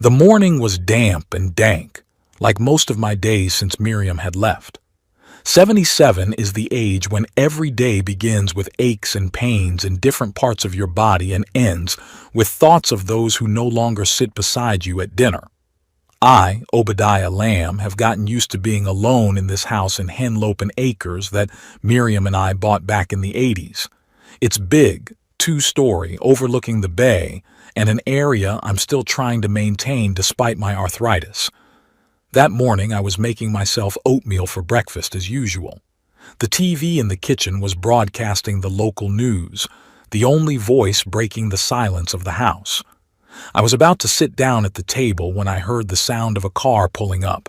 The morning was damp and dank, like most of my days since Miriam had left. 77 is the age when every day begins with aches and pains in different parts of your body and ends with thoughts of those who no longer sit beside you at dinner. I, Obadiah Lamb, have gotten used to being alone in this house in Henlopen Acres that Miriam and I bought back in the 80s. It's big, two-story, overlooking the bay, and an area I'm still trying to maintain despite my arthritis. That morning I was making myself oatmeal for breakfast as usual. The TV in the kitchen was broadcasting the local news, the only voice breaking the silence of the house. I was about to sit down at the table when I heard the sound of a car pulling up.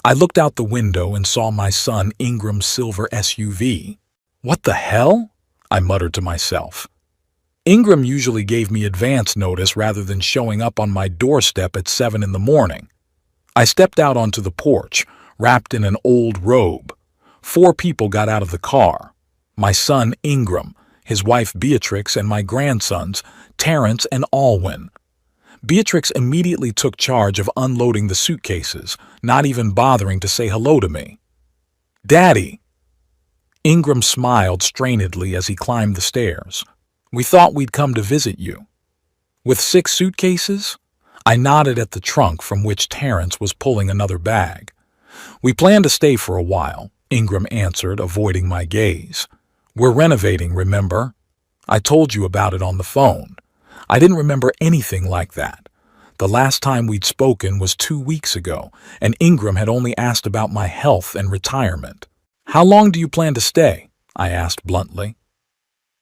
I looked out the window and saw my son Ingram's silver SUV. "What the hell?" I muttered to myself. Ingram usually gave me advance notice rather than showing up on my doorstep at 7 in the morning. I stepped out onto the porch, wrapped in an old robe. 4 people got out of the car. My son Ingram, his wife Beatrix, and my grandsons, Terrence and Alwyn. Beatrix immediately took charge of unloading the suitcases, not even bothering to say hello to me. "Daddy!" Ingram smiled strainedly as he climbed the stairs. "We thought we'd come to visit you." "With 6 suitcases?" I nodded at the trunk from which Terrence was pulling another bag. "We plan to stay for a while," Ingram answered, avoiding my gaze. "We're renovating, remember? I told you about it on the phone. I didn't remember anything like that. The last time we'd spoken was 2 weeks ago, and Ingram had only asked about my health and retirement. "How long do you plan to stay?" I asked bluntly.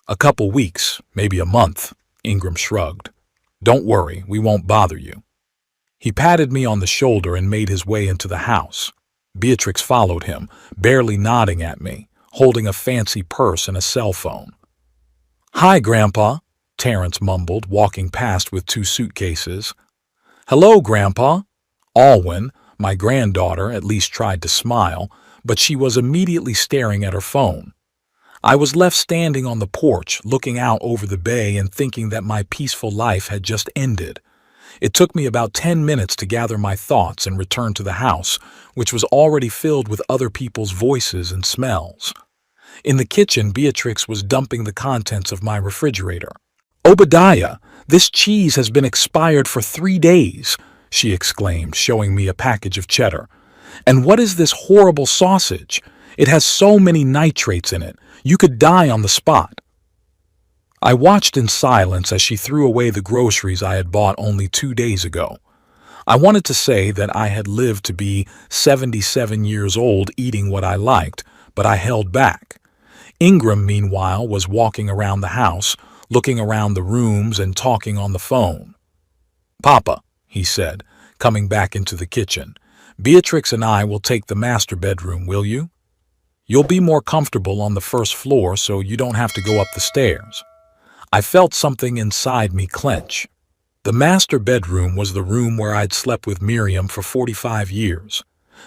"A couple weeks, maybe a month," Ingram shrugged. "Don't worry, we won't bother you." He patted me on the shoulder and made his way into the house. Beatrix followed him, barely nodding at me, holding a fancy purse and a cell phone. "Hi, Grandpa," Terrence mumbled, walking past with 2 suitcases. "Hello, Grandpa." Alwyn, my granddaughter, at least tried to smile, but she was immediately staring at her phone. I was left standing on the porch, looking out over the bay and thinking that my peaceful life had just ended. It took me about 10 minutes to gather my thoughts and return to the house, which was already filled with other people's voices and smells. In the kitchen, Beatrix was dumping the contents of my refrigerator. "Obadiah, this cheese has been expired for 3 days," she exclaimed, showing me a package of cheddar. "And what is this horrible sausage? It has so many nitrates in it. You could die on the spot." I watched in silence as she threw away the groceries I had bought only 2 days ago. I wanted to say that I had lived to be 77 years old eating what I liked, but I held back. Ingram, meanwhile, was walking around the house, looking around the rooms and talking on the phone. "Papa," he said, coming back into the kitchen, "Beatrix and I will take the master bedroom, will you? You'll be more comfortable on the first floor so you don't have to go up the stairs." I felt something inside me clench. The master bedroom was the room where I'd slept with Miriam for 45 years.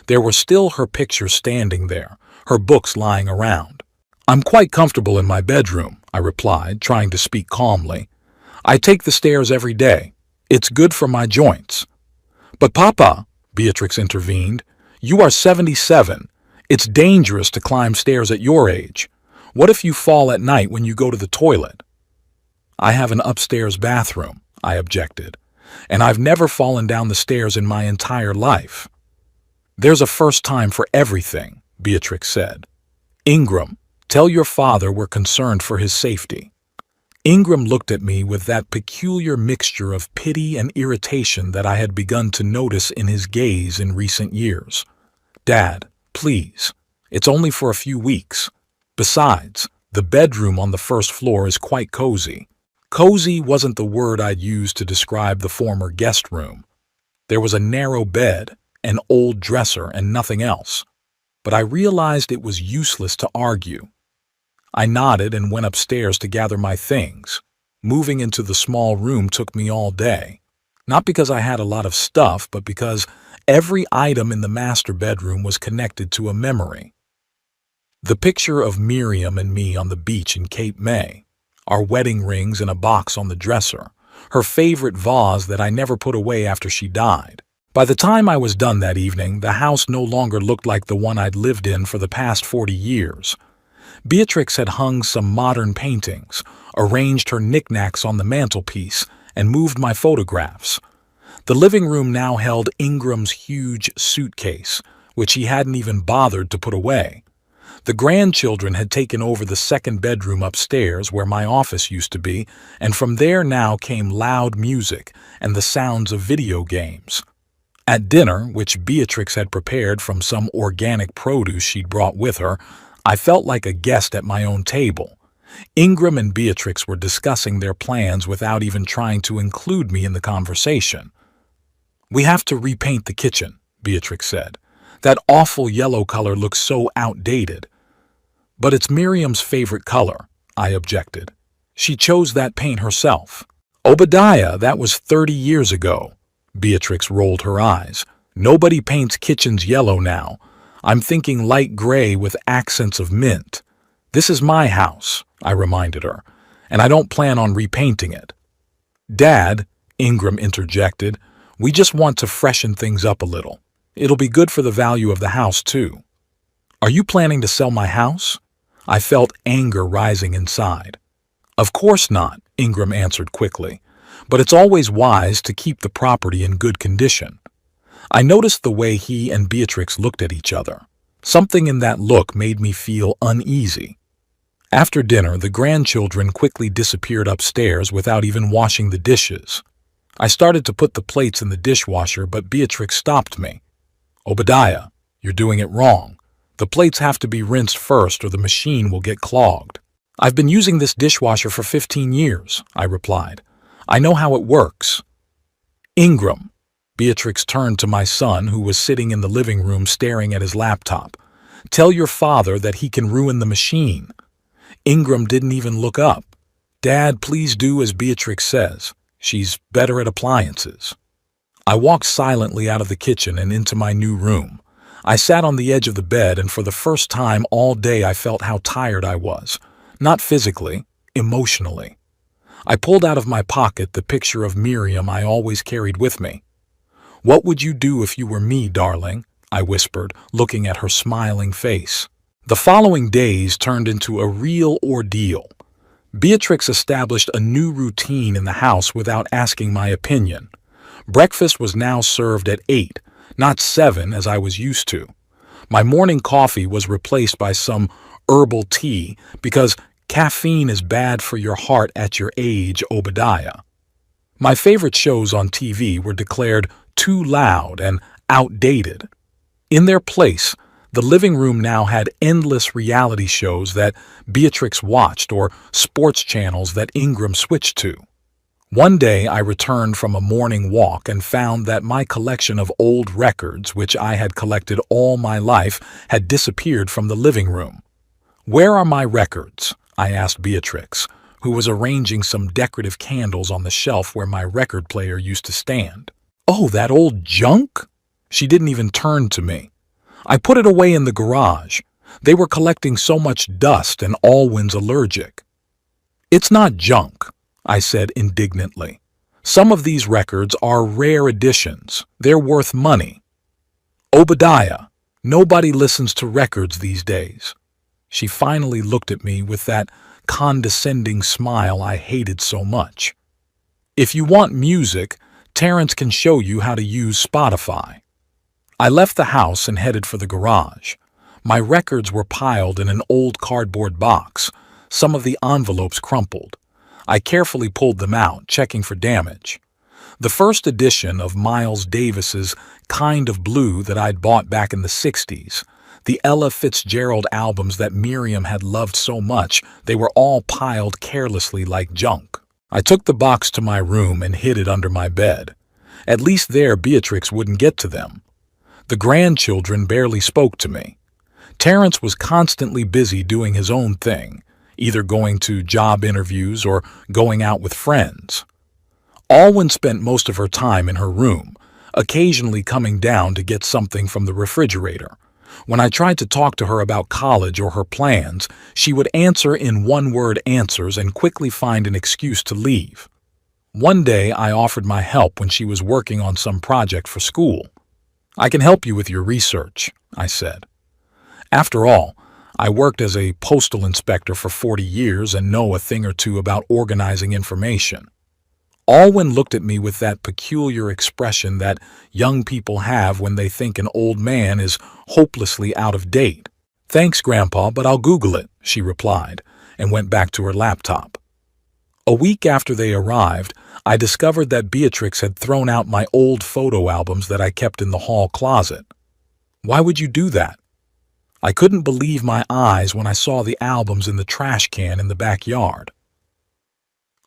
There were still her pictures standing there, her books lying around. "I'm quite comfortable in my bedroom," I replied, trying to speak calmly. "I take the stairs every day. It's good for my joints." "But Papa," Beatrix intervened, "you are 77. It's dangerous to climb stairs at your age. What if you fall at night when you go to the toilet?" "I have an upstairs bathroom," I objected, "and I've never fallen down the stairs in my entire life." "There's a first time for everything," Beatrix said. "Ingram, tell your father we're concerned for his safety." Ingram looked at me with that peculiar mixture of pity and irritation that I had begun to notice in his gaze in recent years. "Dad, please. It's only for a few weeks. Besides, the bedroom on the first floor is quite cozy." Cozy wasn't the word I'd used to describe the former guest room. There was a narrow bed, an old dresser, and nothing else. But I realized it was useless to argue. I nodded and went upstairs to gather my things. Moving into the small room took me all day. Not because I had a lot of stuff, but because every item in the master bedroom was connected to a memory. The picture of Miriam and me on the beach in Cape May, our wedding rings in a box on the dresser, her favorite vase that I never put away after she died. By the time I was done that evening, the house no longer looked like the one I'd lived in for the past 40 years. Beatrix had hung some modern paintings, arranged her knickknacks on the mantelpiece, and moved my photographs. The living room now held Ingram's huge suitcase, which he hadn't even bothered to put away. The grandchildren had taken over the second bedroom upstairs where my office used to be, and from there now came loud music and the sounds of video games. At dinner, which Beatrix had prepared from some organic produce she'd brought with her, I felt like a guest at my own table. Ingram and Beatrix were discussing their plans without even trying to include me in the conversation. "We have to repaint the kitchen," Beatrix said. "That awful yellow color looks so outdated." "But it's Miriam's favorite color," I objected. "She chose that paint herself." "Obadiah, that was 30 years ago." Beatrix rolled her eyes. "Nobody paints kitchens yellow now. I'm thinking light gray with accents of mint. This is my house," I reminded her, "and I don't plan on repainting it." "Dad," Ingram interjected, "we just want to freshen things up a little. It'll be good for the value of the house, too." "Are you planning to sell my house?" I felt anger rising inside. "Of course not," Ingram answered quickly, "but it's always wise to keep the property in good condition." I noticed the way he and Beatrix looked at each other. Something in that look made me feel uneasy. After dinner, the grandchildren quickly disappeared upstairs without even washing the dishes. I started to put the plates in the dishwasher, but Beatrix stopped me. "Obadiah, you're doing it wrong. The plates have to be rinsed first or the machine will get clogged." "I've been using this dishwasher for 15 years, I replied. "I know how it works." "Ingram," Beatrix turned to my son, who was sitting in the living room staring at his laptop. "Tell your father that he can ruin the machine." Ingram didn't even look up. "Dad, please do as Beatrix says. She's better at appliances." I walked silently out of the kitchen and into my new room. I sat on the edge of the bed, and for the first time all day I felt how tired I was. Not physically, emotionally. I pulled out of my pocket the picture of Miriam I always carried with me. "What would you do if you were me, darling?" I whispered, looking at her smiling face. The following days turned into a real ordeal. Beatrix established a new routine in the house without asking my opinion. Breakfast was now served at 8, not 7 as I was used to. My morning coffee was replaced by some herbal tea because caffeine is bad for your heart at your age, Obadiah. My favorite shows on TV were declared too loud and outdated. In their place, the living room now had endless reality shows that Beatrix watched or sports channels that Ingram switched to. One day I returned from a morning walk and found that my collection of old records, which I had collected all my life, had disappeared from the living room. "Where are my records?" I asked Beatrix, who was arranging some decorative candles on the shelf where my record player used to stand. "Oh, that old junk?" She didn't even turn to me. "I put it away in the garage. They were collecting so much dust and Alwyn's allergic." "It's not junk," I said indignantly. "Some of these records are rare editions. They're worth money." "Obadiah, nobody listens to records these days." She finally looked at me with that condescending smile I hated so much. "If you want music, Terrence can show you how to use Spotify." I left the house and headed for the garage. My records were piled in an old cardboard box, some of the envelopes crumpled. I carefully pulled them out, checking for damage. The first edition of Miles Davis's Kind of Blue that I'd bought back in the 60s, the Ella Fitzgerald albums that Miriam had loved so much, they were all piled carelessly like junk. I took the box to my room and hid it under my bed. At least there Beatrix wouldn't get to them. The grandchildren barely spoke to me. Terrence was constantly busy doing his own thing, either going to job interviews or going out with friends. Alwyn spent most of her time in her room, occasionally coming down to get something from the refrigerator. When I tried to talk to her about college or her plans, she would answer in one-word answers and quickly find an excuse to leave. One day I offered my help when she was working on some project for school. "I can help you with your research," I said. After all, I worked as a postal inspector for 40 years and know a thing or two about organizing information. Alwyn looked at me with that peculiar expression that young people have when they think an old man is hopelessly out of date. "Thanks, Grandpa, but I'll Google it," she replied, and went back to her laptop. A week after they arrived, I discovered that Beatrix had thrown out my old photo albums that I kept in the hall closet. "Why would you do that?" I couldn't believe my eyes when I saw the albums in the trash can in the backyard.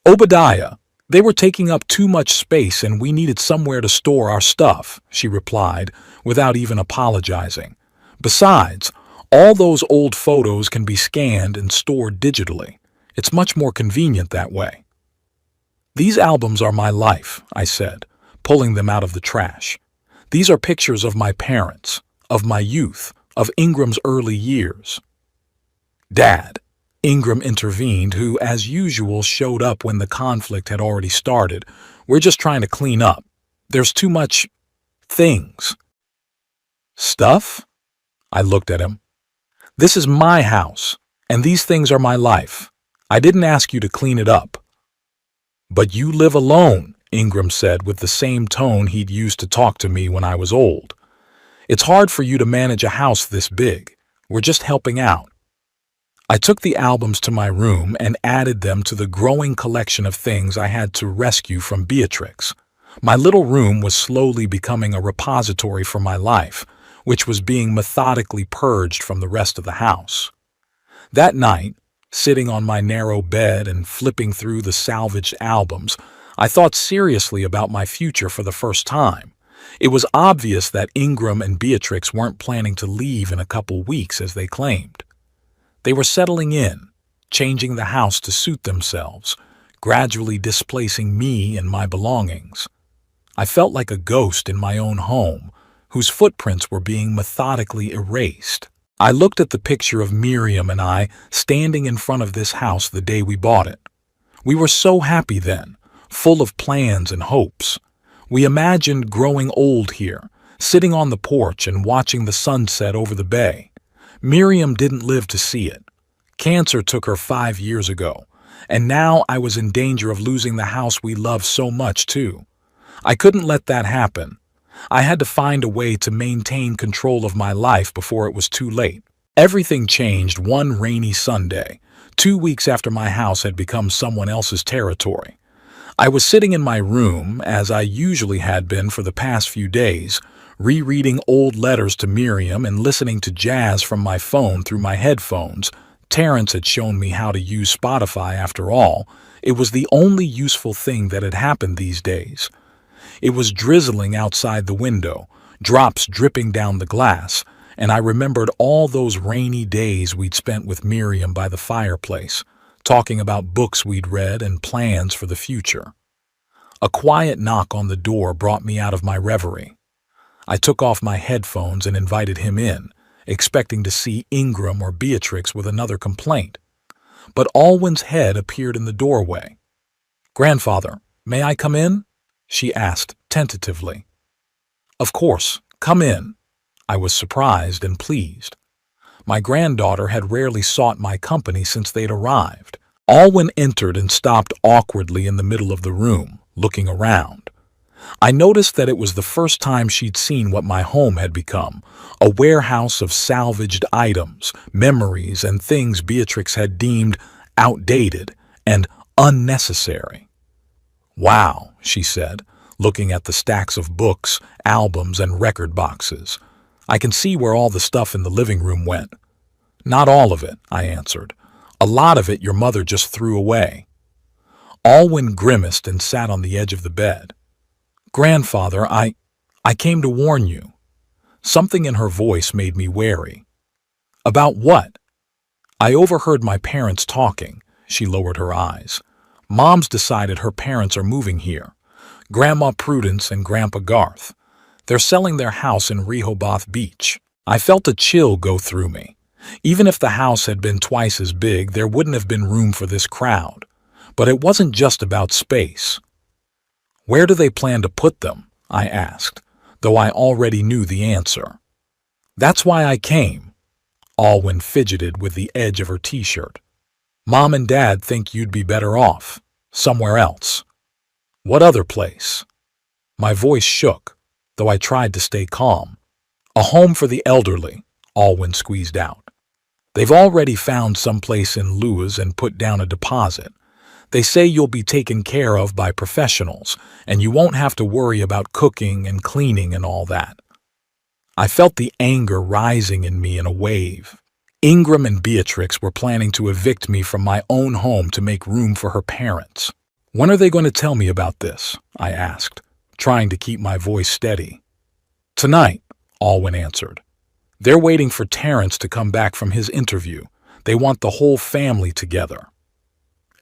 "Obadiah, they were taking up too much space and we needed somewhere to store our stuff," she replied, without even apologizing. "Besides, all those old photos can be scanned and stored digitally. It's much more convenient that way." "These albums are my life," I said, pulling them out of the trash. "These are pictures of my parents, of my youth, of Ingram's early years." "Dad," Ingram intervened, who, as usual, showed up when the conflict had already started. "We're just trying to clean up. There's too much things." "Stuff?" I looked at him. "This is my house, and these things are my life. I didn't ask you to clean it up." "But you live alone," Ingram said with the same tone he'd used to talk to me when I was old. "It's hard for you to manage a house this big. We're just helping out." I took the albums to my room and added them to the growing collection of things I had to rescue from Beatrix. My little room was slowly becoming a repository for my life, which was being methodically purged from the rest of the house. That night, sitting on my narrow bed and flipping through the salvaged albums, I thought seriously about my future for the first time. It was obvious that Ingram and Beatrix weren't planning to leave in a couple weeks as they claimed. They were settling in, changing the house to suit themselves, gradually displacing me and my belongings. I felt like a ghost in my own home, whose footprints were being methodically erased. I looked at the picture of Miriam and I standing in front of this house the day we bought it. We were so happy then, full of plans and hopes. We imagined growing old here, sitting on the porch and watching the sunset over the bay. Miriam didn't live to see it. Cancer took her 5 years ago, and now I was in danger of losing the house we loved so much too. I couldn't let that happen. I had to find a way to maintain control of my life before it was too late. Everything changed one rainy Sunday, 2 weeks after my house had become someone else's territory. I was sitting in my room, as I usually had been for the past few days, rereading old letters to Miriam and listening to jazz from my phone through my headphones. Terrence had shown me how to use Spotify after all. It was the only useful thing that had happened these days. It was drizzling outside the window, drops dripping down the glass, and I remembered all those rainy days we'd spent with Miriam by the fireplace, talking about books we'd read and plans for the future. A quiet knock on the door brought me out of my reverie. I took off my headphones and invited him in, expecting to see Ingram or Beatrix with another complaint. But Alwyn's head appeared in the doorway. "Grandfather, may I come in?" she asked tentatively. "Of course, come in." I was surprised and pleased. My granddaughter had rarely sought my company since they'd arrived. Alwyn entered and stopped awkwardly in the middle of the room, looking around. I noticed that it was the first time she'd seen what my home had become, a warehouse of salvaged items, memories, and things Beatrix had deemed outdated and unnecessary. "Wow," she said, looking at the stacks of books, albums, and record boxes. "I can see where all the stuff in the living room went." "Not all of it," I answered. "A lot of it your mother just threw away." Alwyn grimaced and sat on the edge of the bed. "Grandfather, I came to warn you." Something in her voice made me wary. "About what?" "I overheard my parents talking." She lowered her eyes. "Mom's decided her parents are moving here. Grandma Prudence and Grandpa Garth. They're selling their house in Rehoboth Beach." I felt a chill go through me. Even if the house had been twice as big, there wouldn't have been room for this crowd. But it wasn't just about space. Where do they plan to put them? I asked, though I already knew the answer. That's why I came. Alwyn fidgeted with the edge of her t-shirt. Mom and Dad think you'd be better off. Somewhere else. What other place? My voice shook, though I tried to stay calm. A home for the elderly, Alwyn squeezed out. They've already found some place in Lewis and put down a deposit. They say you'll be taken care of by professionals, and you won't have to worry about cooking and cleaning and all that. I felt the anger rising in me in a wave. Ingram and Beatrix were planning to evict me from my own home to make room for her parents. When are they going to tell me about this? I asked, trying to keep my voice steady. Tonight, Alwyn answered. They're waiting for Terrence to come back from his interview. They want the whole family together.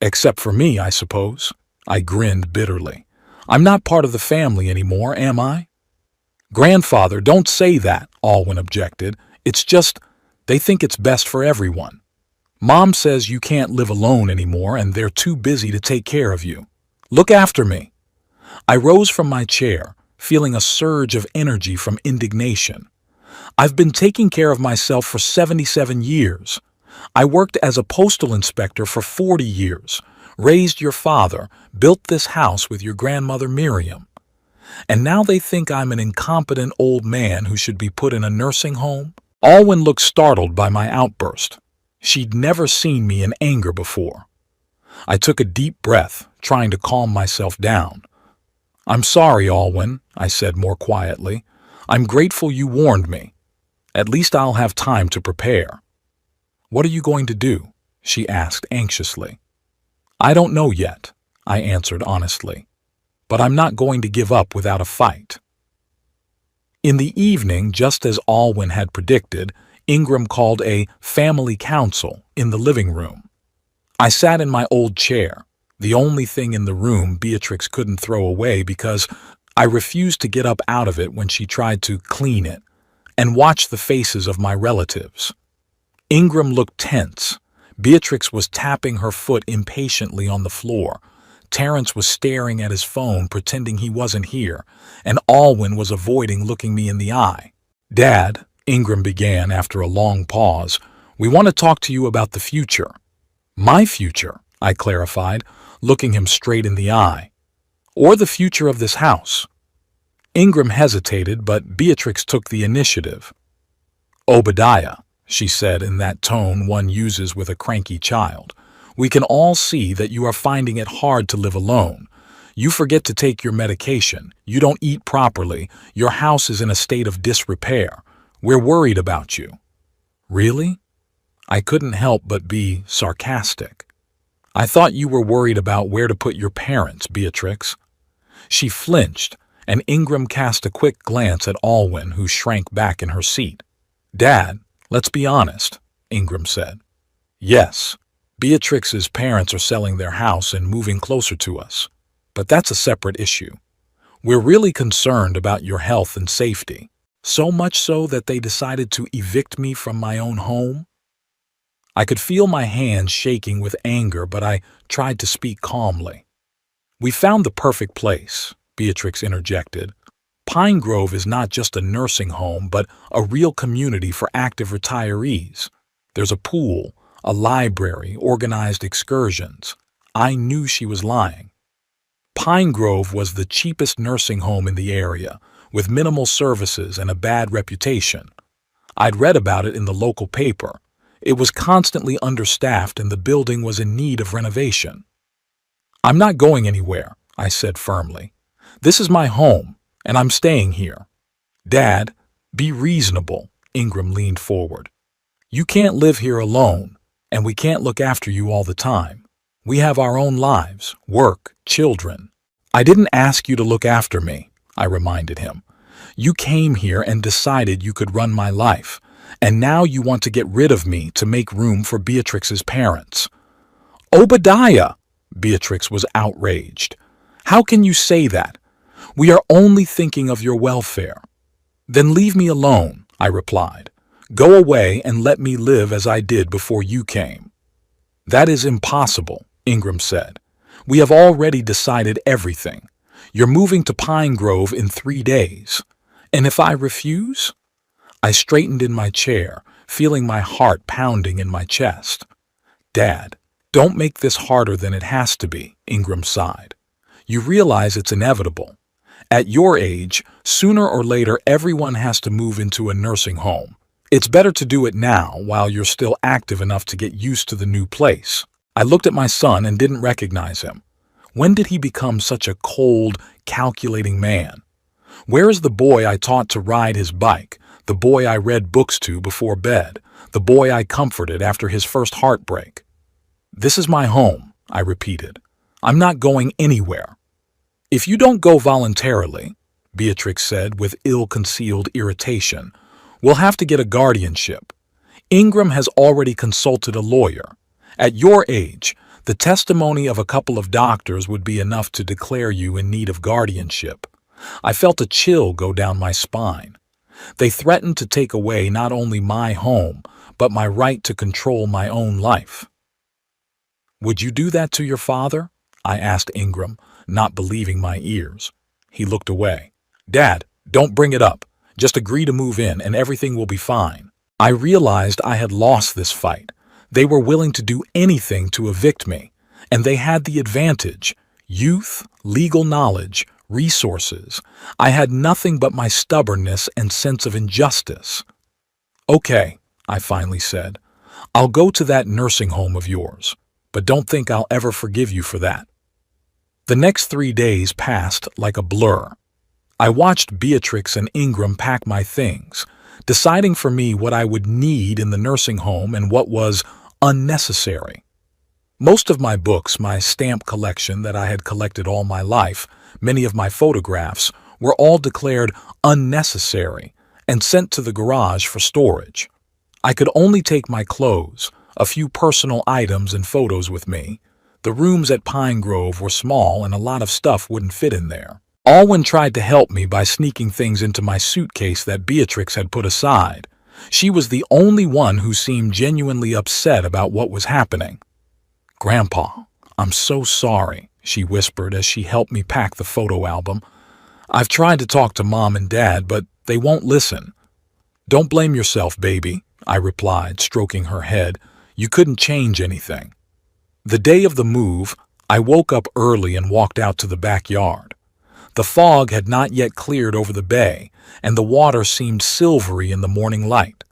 Except for me, I suppose. I grinned bitterly. I'm not part of the family anymore, am I? Grandfather, don't say that, Alwyn objected. It's just, they think it's best for everyone. Mom says you can't live alone anymore and they're too busy to take care of you. Look after me. I rose from my chair, feeling a surge of energy from indignation. I've been taking care of myself for 77 years. I worked as a postal inspector for 40 years, raised your father, built this house with your grandmother Miriam. And now they think I'm an incompetent old man who should be put in a nursing home? Alwyn looked startled by my outburst. She'd never seen me in anger before. I took a deep breath, trying to calm myself down. I'm sorry, Alwyn, I said more quietly. I'm grateful you warned me. At least I'll have time to prepare. What are you going to do? She asked anxiously. I don't know yet, I answered honestly. But I'm not going to give up without a fight. In the evening, just as Alwyn had predicted, Ingram called a family council in the living room. I sat in my old chair, the only thing in the room Beatrix couldn't throw away because I refused to get up out of it when she tried to clean it, and watched the faces of my relatives. Ingram looked tense. Beatrix was tapping her foot impatiently on the floor. Terrence was staring at his phone, pretending he wasn't here, and Alwyn was avoiding looking me in the eye. Dad, Ingram began after a long pause, we want to talk to you about the future. My future, I clarified, looking him straight in the eye. Or the future of this house. Ingram hesitated, but Beatrix took the initiative. Obadiah, she said in that tone one uses with a cranky child. We can all see that you are finding it hard to live alone. You forget to take your medication. You don't eat properly. Your house is in a state of disrepair. We're worried about you. Really? I couldn't help but be sarcastic. I thought you were worried about where to put your parents, Beatrix. She flinched, and Ingram cast a quick glance at Alwyn, who shrank back in her seat. Dad, let's be honest, Ingram said. Yes. Beatrix's parents are selling their house and moving closer to us. But that's a separate issue. We're really concerned about your health and safety, so much so that they decided to evict me from my own home. I could feel my hands shaking with anger, but I tried to speak calmly. We found the perfect place, Beatrix interjected. Pine Grove is not just a nursing home, but a real community for active retirees. There's a pool, a library, organized excursions. I knew she was lying. Pine Grove was the cheapest nursing home in the area, with minimal services and a bad reputation. I'd read about it in the local paper. It was constantly understaffed and the building was in need of renovation. I'm not going anywhere, I said firmly. This is my home, and I'm staying here. Dad, be reasonable, Ingram leaned forward. You can't live here alone. And we can't look after you all the time. We have our own lives, work, children. I didn't ask you to look after me, I reminded him. You came here and decided you could run my life, and now you want to get rid of me to make room for Beatrix's parents. Obadiah! Beatrix was outraged. How can you say that? We are only thinking of your welfare. Then leave me alone, I replied. Go away and let me live as I did before you came. That is impossible, Ingram said. We have already decided everything. You're moving to Pine Grove in 3 days. And if I refuse? I straightened in my chair, feeling my heart pounding in my chest. Dad, don't make this harder than it has to be, Ingram sighed. You realize it's inevitable. At your age, sooner or later everyone has to move into a nursing home. It's better to do it now while you're still active enough to get used to the new place. I looked at my son and didn't recognize him. When did he become such a cold, calculating man? Where is the boy I taught to ride his bike, the boy I read books to before bed, the boy I comforted after his first heartbreak? This is my home, I repeated. I'm not going anywhere. If you don't go voluntarily, Beatrix said with ill-concealed irritation, we'll have to get a guardianship. Ingram has already consulted a lawyer. At your age, the testimony of a couple of doctors would be enough to declare you in need of guardianship. I felt a chill go down my spine. They threatened to take away not only my home, but my right to control my own life. Would you do that to your father? I asked Ingram, not believing my ears. He looked away. Dad, don't bring it up. Just agree to move in and everything will be fine. I realized I had lost this fight. They were willing to do anything to evict me, and they had the advantage: youth, legal knowledge, resources. I had nothing but my stubbornness and sense of injustice. Okay, I finally said. I'll go to that nursing home of yours, but don't think I'll ever forgive you for that. The next 3 days passed like a blur. I watched Beatrix and Ingram pack my things, deciding for me what I would need in the nursing home and what was unnecessary. Most of my books, my stamp collection that I had collected all my life, many of my photographs, were all declared unnecessary and sent to the garage for storage. I could only take my clothes, a few personal items and photos with me. The rooms at Pine Grove were small and a lot of stuff wouldn't fit in there. Alwyn tried to help me by sneaking things into my suitcase that Beatrix had put aside. She was the only one who seemed genuinely upset about what was happening. Grandpa, I'm so sorry, she whispered as she helped me pack the photo album. I've tried to talk to Mom and Dad, but they won't listen. Don't blame yourself, baby, I replied, stroking her head. You couldn't change anything. The day of the move, I woke up early and walked out to the backyard. The fog had not yet cleared over the bay, and the water seemed silvery in the morning light.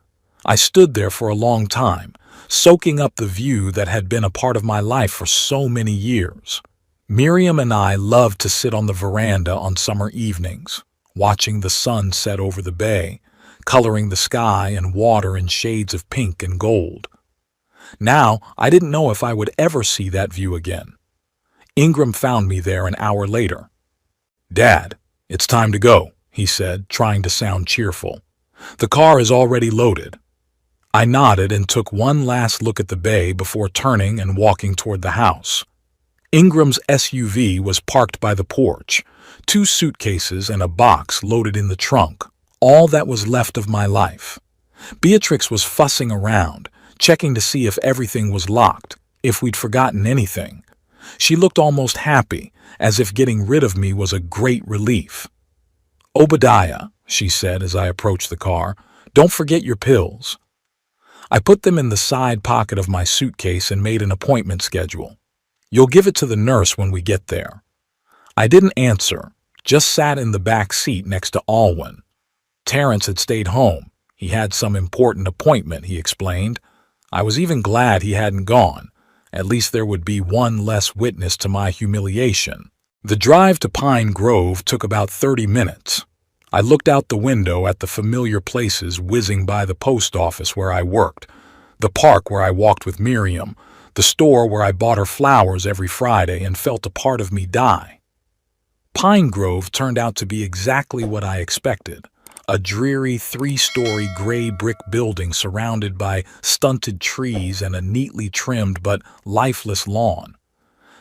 I stood there for a long time, soaking up the view that had been a part of my life for so many years. Miriam and I loved to sit on the veranda on summer evenings, watching the sun set over the bay, coloring the sky and water in shades of pink and gold. Now, I didn't know if I would ever see that view again. Ingram found me there an hour later. Dad, it's time to go, he said, trying to sound cheerful. The car is already loaded. I nodded and took one last look at the bay before turning and walking toward the house. Ingram's SUV was parked by the porch, 2 suitcases and a box loaded in the trunk, all that was left of my life. Beatrix was fussing around, checking to see if everything was locked, if we'd forgotten anything. She looked almost happy, as if getting rid of me was a great relief. Obadiah, she said as I approached the car, don't forget your pills. I put them in the side pocket of my suitcase and made an appointment schedule. You'll give it to the nurse when we get there. I didn't answer, just sat in the back seat next to Alwyn. Terrence had stayed home. He had some important appointment, he explained. I was even glad he hadn't gone. At least there would be one less witness to my humiliation. The drive to Pine Grove took about 30 minutes. I looked out the window at the familiar places whizzing by the post office where I worked, the park where I walked with Miriam, the store where I bought her flowers every Friday and felt a part of me die. Pine Grove turned out to be exactly what I expected. A dreary 3-story gray brick building surrounded by stunted trees and a neatly trimmed but lifeless lawn.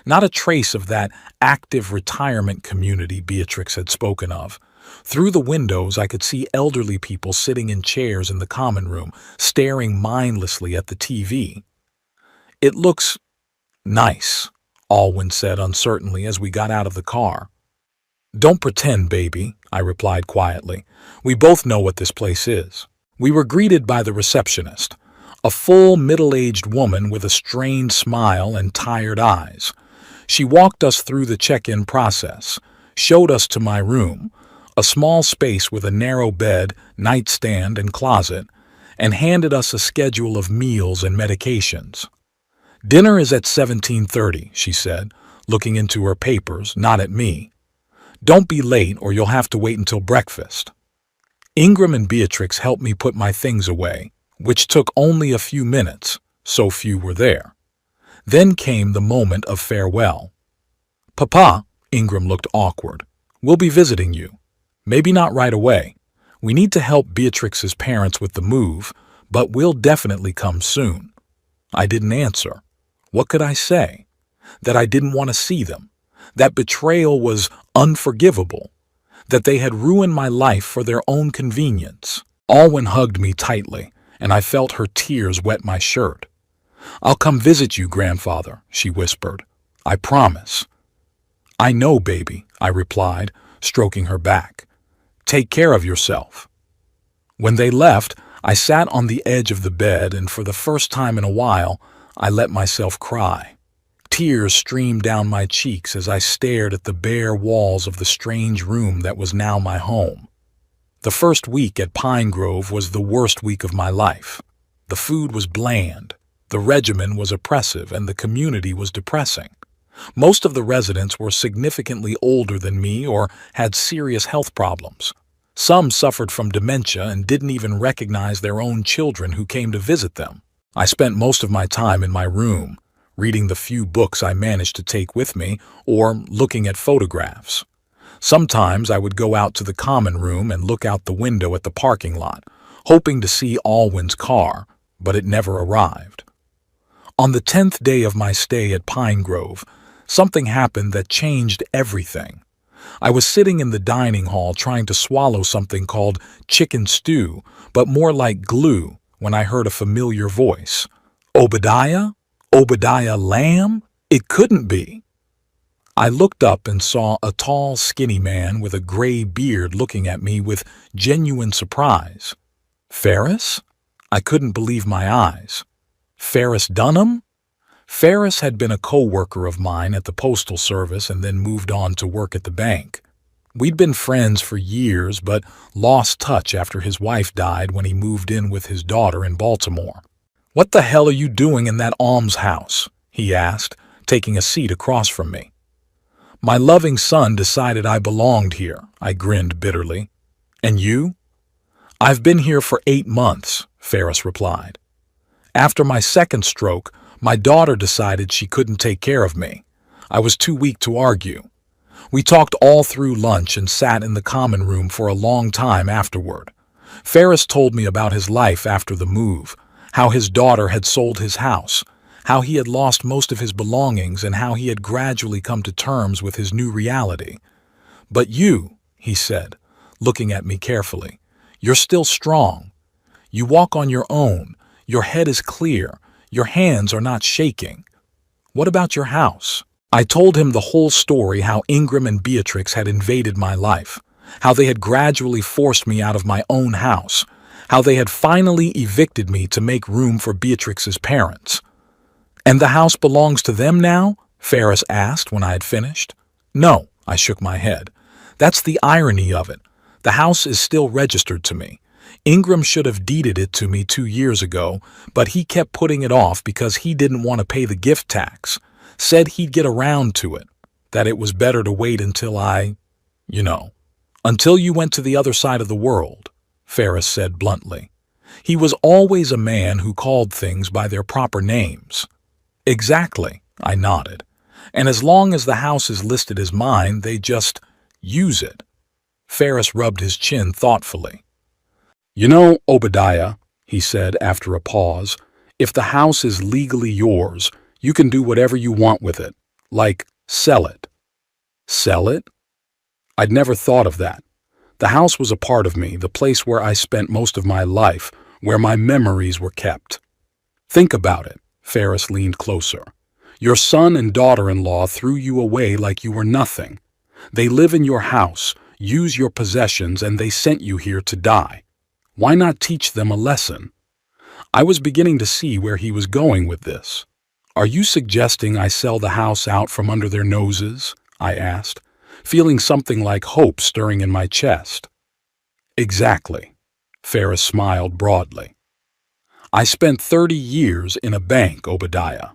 Not a trace of that active retirement community Beatrix had spoken of. Through the windows I could see elderly people sitting in chairs in the common room, staring mindlessly at the TV. It looks nice, Alwyn said uncertainly as we got out of the car. Don't pretend, baby, I replied quietly. We both know what this place is. We were greeted by the receptionist, a full middle-aged woman with a strained smile and tired eyes. She walked us through the check-in process, showed us to my room, a small space with a narrow bed, nightstand, and closet, and handed us a schedule of meals and medications. Dinner is at 17:30, she said, looking into her papers, not at me. Don't be late or you'll have to wait until breakfast. Ingram and Beatrix helped me put my things away, which took only a few minutes, so few were there. Then came the moment of farewell. Papa, Ingram looked awkward. We'll be visiting you. Maybe not right away. We need to help Beatrix's parents with the move, but we'll definitely come soon. I didn't answer. What could I say? That I didn't want to see them. That betrayal was unforgivable. That they had ruined my life for their own convenience. Alwyn hugged me tightly, and I felt her tears wet my shirt. I'll come visit you, grandfather, she whispered. I promise. I know, baby, I replied, stroking her back. Take care of yourself. When they left, I sat on the edge of the bed, and for the first time in a while, I let myself cry. Tears streamed down my cheeks as I stared at the bare walls of the strange room that was now my home. The first week at Pine Grove was the worst week of my life. The food was bland, the regimen was oppressive, and the community was depressing. Most of the residents were significantly older than me or had serious health problems. Some suffered from dementia and didn't even recognize their own children who came to visit them. I spent most of my time in my room, reading the few books I managed to take with me or looking at photographs. Sometimes I would go out to the common room and look out the window at the parking lot, hoping to see Alwyn's car, but it never arrived. On the 10th day of my stay at Pine Grove, something happened that changed everything. I was sitting in the dining hall trying to swallow something called chicken stew, but more like glue, when I heard a familiar voice. Obadiah? Obadiah Lamb? It couldn't be. I looked up and saw a tall, skinny man with a gray beard looking at me with genuine surprise. Ferris? I couldn't believe my eyes. Ferris Dunham? Ferris had been a co-worker of mine at the Postal Service and then moved on to work at the bank. We'd been friends for years, but lost touch after his wife died when he moved in with his daughter in Baltimore. What the hell are you doing in that almshouse? He asked, taking a seat across from me. My loving son decided I belonged here, I grinned bitterly. And you? I've been here for 8 months, Ferris replied. After my second stroke, my daughter decided she couldn't take care of me. I was too weak to argue. We talked all through lunch and sat in the common room for a long time afterward. Ferris told me about his life after the move, how his daughter had sold his house, how he had lost most of his belongings, and how he had gradually come to terms with his new reality. But you, he said, looking at me carefully, you're still strong. You walk on your own. Your head is clear. Your hands are not shaking. What about your house? I told him the whole story, how Ingram and Beatrix had invaded my life, how they had gradually forced me out of my own house, how they had finally evicted me to make room for Beatrix's parents. And the house belongs to them now? Ferris asked when I had finished. No, I shook my head. That's the irony of it. The house is still registered to me. Ingram should have deeded it to me 2 years ago, but he kept putting it off because he didn't want to pay the gift tax. Said he'd get around to it, that it was better to wait until until you went to the other side of the world, Ferris said bluntly. He was always a man who called things by their proper names. Exactly, I nodded. And as long as the house is listed as mine, they just use it. Ferris rubbed his chin thoughtfully. You know, Obadiah, he said after a pause, if the house is legally yours, you can do whatever you want with it, like sell it. Sell it? I'd never thought of that. The house was a part of me, the place where I spent most of my life, where my memories were kept. Think about it, Ferris leaned closer. Your son and daughter-in-law threw you away like you were nothing. They live in your house, use your possessions, and they sent you here to die. Why not teach them a lesson? I was beginning to see where he was going with this. Are you suggesting I sell the house out from under their noses? I asked, feeling something like hope stirring in my chest. Exactly. Ferris smiled broadly. I spent 30 years in a bank, Obadiah.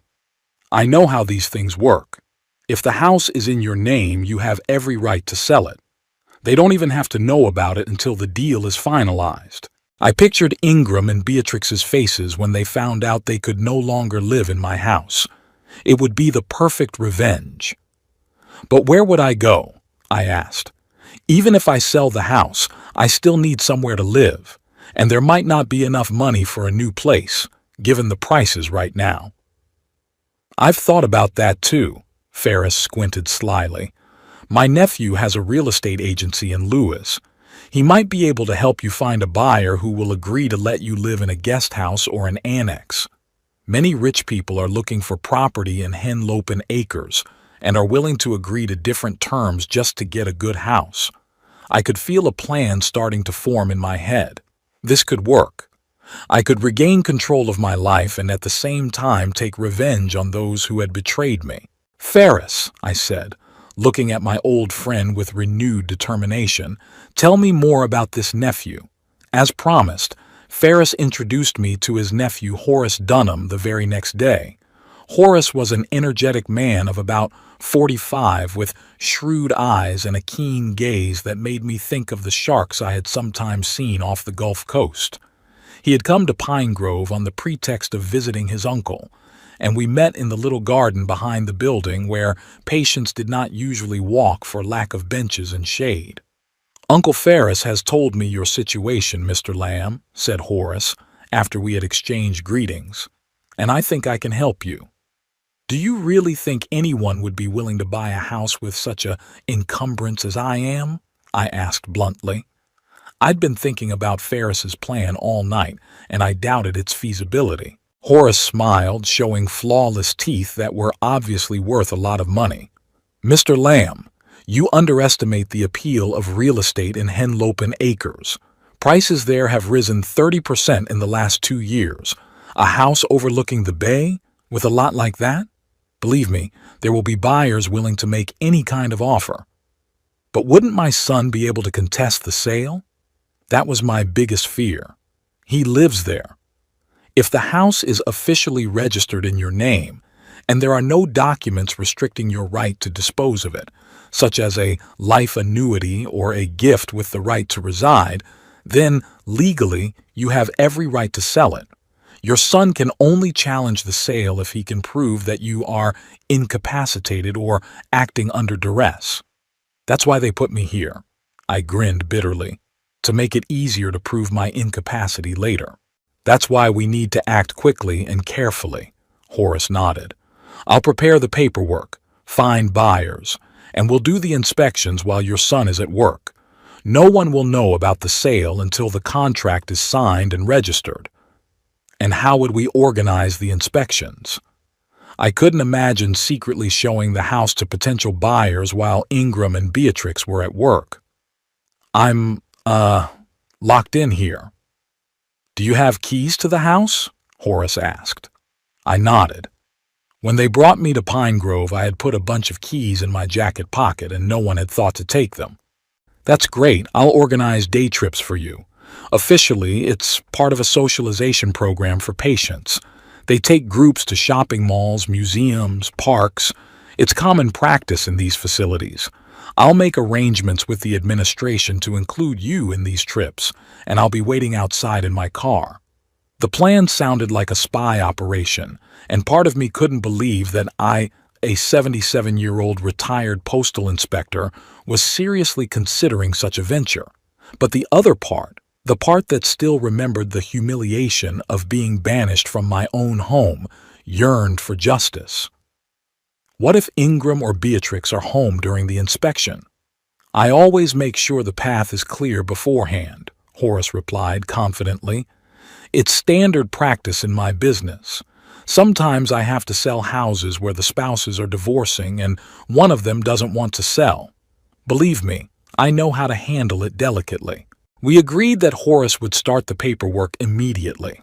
I know how these things work. If the house is in your name, you have every right to sell it. They don't even have to know about it until the deal is finalized. I pictured Ingram and Beatrix's faces when they found out they could no longer live in my house. It would be the perfect revenge. But where would I go? I asked. Even if I sell the house, I still need somewhere to live, and there might not be enough money for a new place, given the prices right now. I've thought about that too, Ferris squinted slyly. My nephew has a real estate agency in Lewis. He might be able to help you find a buyer who will agree to let you live in a guest house or an annex. Many rich people are looking for property in Henlopen Acres and are willing to agree to different terms just to get a good house. I could feel a plan starting to form in my head. This could work. I could regain control of my life and at the same time take revenge on those who had betrayed me. Ferris, I said, looking at my old friend with renewed determination, tell me more about this nephew. As promised, Ferris introduced me to his nephew Horace Dunham the very next day. Horace was an energetic man of about 45 with shrewd eyes and a keen gaze that made me think of the sharks I had sometimes seen off the Gulf Coast. He had come to Pine Grove on the pretext of visiting his uncle, and we met in the little garden behind the building where patients did not usually walk for lack of benches and shade. Uncle Ferris has told me your situation, Mr. Lamb, said Horace, after we had exchanged greetings, and I think I can help you. Do you really think anyone would be willing to buy a house with such a encumbrance as I am? I asked bluntly. I'd been thinking about Ferris's plan all night, and I doubted its feasibility. Horace smiled, showing flawless teeth that were obviously worth a lot of money. Mr. Lamb, you underestimate the appeal of real estate in Henlopen Acres. Prices there have risen 30% in the last 2 years. A house overlooking the bay? With a lot like that? Believe me, there will be buyers willing to make any kind of offer. But wouldn't my son be able to contest the sale? That was my biggest fear. He lives there. If the house is officially registered in your name, and there are no documents restricting your right to dispose of it, such as a life annuity or a gift with the right to reside, then, legally, you have every right to sell it. Your son can only challenge the sale if he can prove that you are incapacitated or acting under duress. That's why they put me here. I grinned bitterly, to make it easier to prove my incapacity later. That's why we need to act quickly and carefully, Horace nodded. I'll prepare the paperwork, find buyers, and we'll do the inspections while your son is at work. No one will know about the sale until the contract is signed and registered. And how would we organize the inspections? I couldn't imagine secretly showing the house to potential buyers while Ingram and Beatrix were at work. I'm, locked in here. Do you have keys to the house? Horace asked. I nodded. When they brought me to Pine Grove, I had put a bunch of keys in my jacket pocket and no one had thought to take them. That's great. I'll organize day trips for you. Officially, it's part of a socialization program for patients. They take groups to shopping malls, museums, parks. It's common practice in these facilities. I'll make arrangements with the administration to include you in these trips, and I'll be waiting outside in my car. The plan sounded like a spy operation, and part of me couldn't believe that I, a 77-year-old retired postal inspector, was seriously considering such a venture. But the other part, the part that still remembered the humiliation of being banished from my own home, yearned for justice. What if Ingram or Beatrix are home during the inspection? I always make sure the path is clear beforehand, Horace replied confidently. It's standard practice in my business. Sometimes I have to sell houses where the spouses are divorcing and one of them doesn't want to sell. Believe me, I know how to handle it delicately. We agreed that Horace would start the paperwork immediately.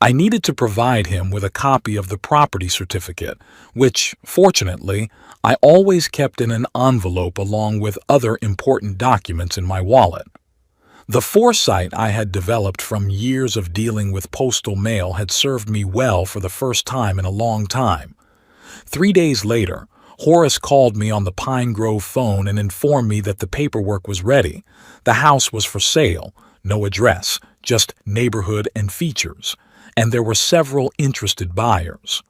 I needed to provide him with a copy of the property certificate, which, fortunately, I always kept in an envelope along with other important documents in my wallet. The foresight I had developed from years of dealing with postal mail had served me well for the first time in a long time. 3 days later, Horace called me on the Pine Grove phone and informed me that the paperwork was ready. The house was for sale, no address, just neighborhood and features, and there were several interested buyers.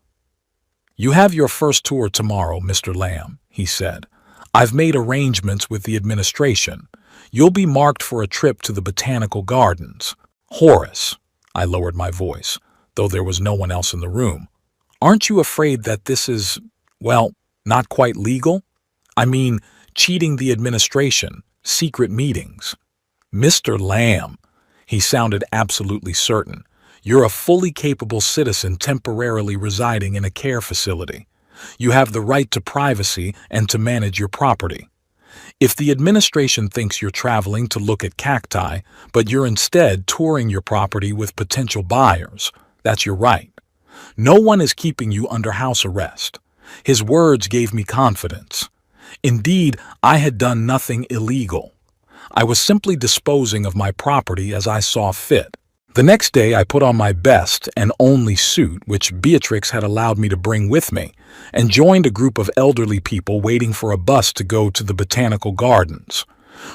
"You have your first tour tomorrow, Mr. Lamb," he said. "I've made arrangements with the administration. You'll be marked for a trip to the botanical gardens." "Horace," I lowered my voice, though there was no one else in the room. "Aren't you afraid that this is, well, not quite legal? I mean, cheating the administration, secret meetings." "Mr. Lamb," he sounded absolutely certain, "you're a fully capable citizen temporarily residing in a care facility. You have the right to privacy and to manage your property. If the administration thinks you're traveling to look at cacti, but you're instead touring your property with potential buyers, that's your right. No one is keeping you under house arrest." His words gave me confidence. Indeed, I had done nothing illegal. I was simply disposing of my property as I saw fit. The next day I put on my best and only suit, which Beatrix had allowed me to bring with me, and joined a group of elderly people waiting for a bus to go to the botanical gardens.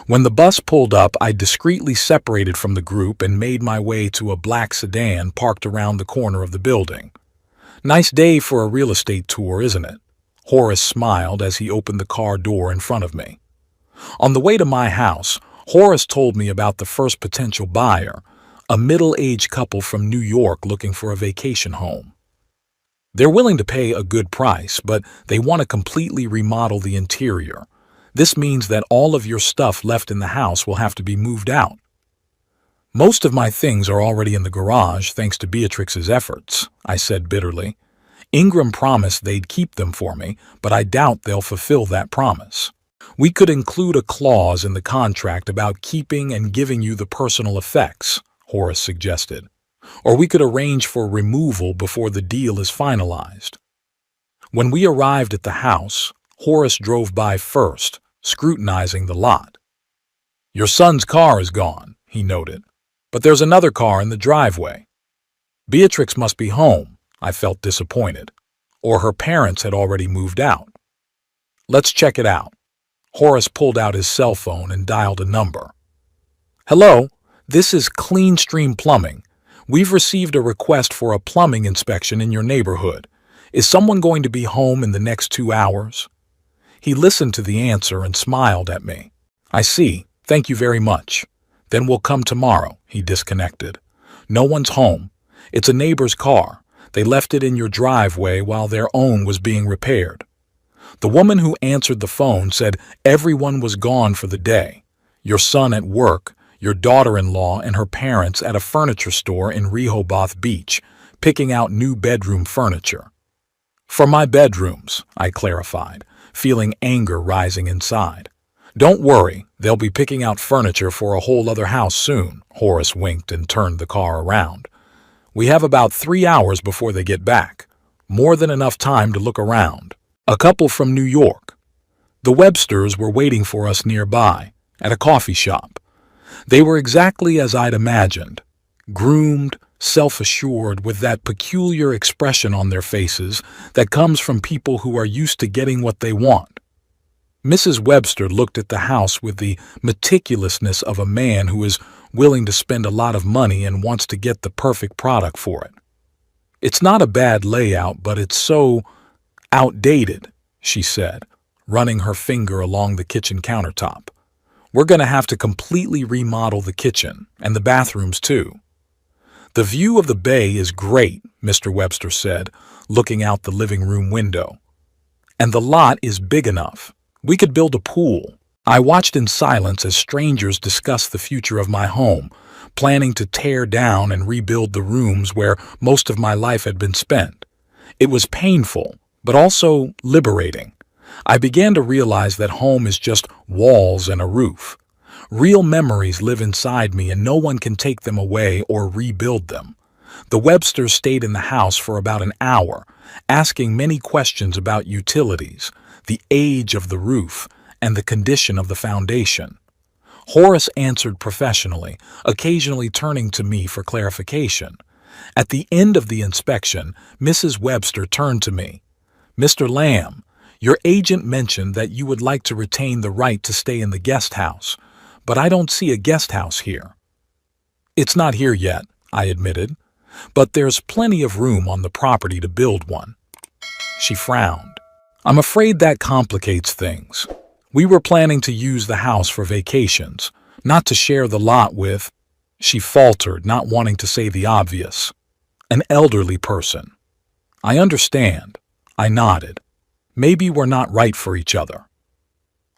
When the bus pulled up, I discreetly separated from the group and made my way to a black sedan parked around the corner of the building. "Nice day for a real estate tour, isn't it?" Horace smiled as he opened the car door in front of me. On the way to my house, Horace told me about the first potential buyer, a middle-aged couple from New York looking for a vacation home. "They're willing to pay a good price, but they want to completely remodel the interior. This means that all of your stuff left in the house will have to be moved out." "Most of my things are already in the garage thanks to Beatrix's efforts," I said bitterly. "Ingram promised they'd keep them for me, but I doubt they'll fulfill that promise." "We could include a clause in the contract about keeping and giving you the personal effects," Horace suggested. "Or we could arrange for removal before the deal is finalized." When we arrived at the house, Horace drove by first, scrutinizing the lot. "Your son's car is gone," he noted, "but there's another car in the driveway." Beatrix must be home, I felt disappointed, or her parents had already moved out. "Let's check it out." Horace pulled out his cell phone and dialed a number. "Hello, this is Clean Stream Plumbing. We've received a request for a plumbing inspection in your neighborhood. Is someone going to be home in the next 2 hours? He listened to the answer and smiled at me. "I see. Thank you very much. Then we'll come tomorrow." He disconnected. "No one's home. It's a neighbor's car. They left it in your driveway while their own was being repaired." The woman who answered the phone said everyone was gone for the day. Your son at work, your daughter-in-law and her parents at a furniture store in Rehoboth Beach, picking out new bedroom furniture. "For my bedrooms," I clarified, feeling anger rising inside. "Don't worry, they'll be picking out furniture for a whole other house soon." Horace winked and turned the car around. "We have about 3 hours before they get back. More than enough time to look around." A couple from New York. The Websters were waiting for us nearby, at a coffee shop. They were exactly as I'd imagined, groomed, self-assured, with that peculiar expression on their faces that comes from people who are used to getting what they want. Mrs. Webster looked at the house with the meticulousness of a man who is willing to spend a lot of money and wants to get the perfect product for it. "It's not a bad layout, but it's so outdated," she said, running her finger along the kitchen countertop. "We're going to have to completely remodel the kitchen, and the bathrooms too." "The view of the bay is great," Mr. Webster said, looking out the living room window. "And the lot is big enough. We could build a pool." I watched in silence as strangers discussed the future of my home, planning to tear down and rebuild the rooms where most of my life had been spent. It was painful, but also liberating. I began to realize that home is just walls and a roof. Real memories live inside me and no one can take them away or rebuild them. The Websters stayed in the house for about an hour, asking many questions about utilities, the age of the roof, and the condition of the foundation. Horace answered professionally, occasionally turning to me for clarification. At the end of the inspection, Mrs. Webster turned to me. "Mr. Lamb, your agent mentioned that you would like to retain the right to stay in the guest house, but I don't see a guest house here." "It's not here yet," I admitted, "but there's plenty of room on the property to build one." She frowned. "I'm afraid that complicates things. We were planning to use the house for vacations, not to share the lot with—" She faltered, not wanting to say the obvious. "An elderly person." "I understand." I nodded. "Maybe we're not right for each other."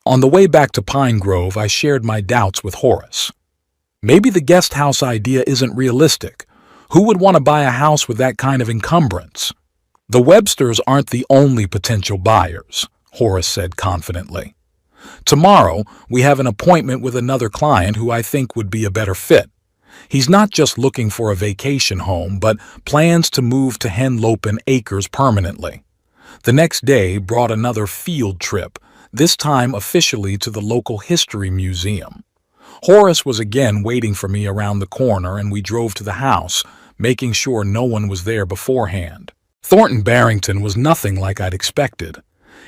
On the way back to Pine Grove, I shared my doubts with Horace. "Maybe the guest house idea isn't realistic. Who would want to buy a house with that kind of encumbrance?" "The Websters aren't the only potential buyers," Horace said confidently. "Tomorrow, we have an appointment with another client who I think would be a better fit. He's not just looking for a vacation home, but plans to move to Henlopen Acres permanently." The next day brought another field trip, this time officially to the local history museum. Horace was again waiting for me around the corner, and we drove to the house, making sure no one was there beforehand. Thornton Barrington was nothing like I'd expected.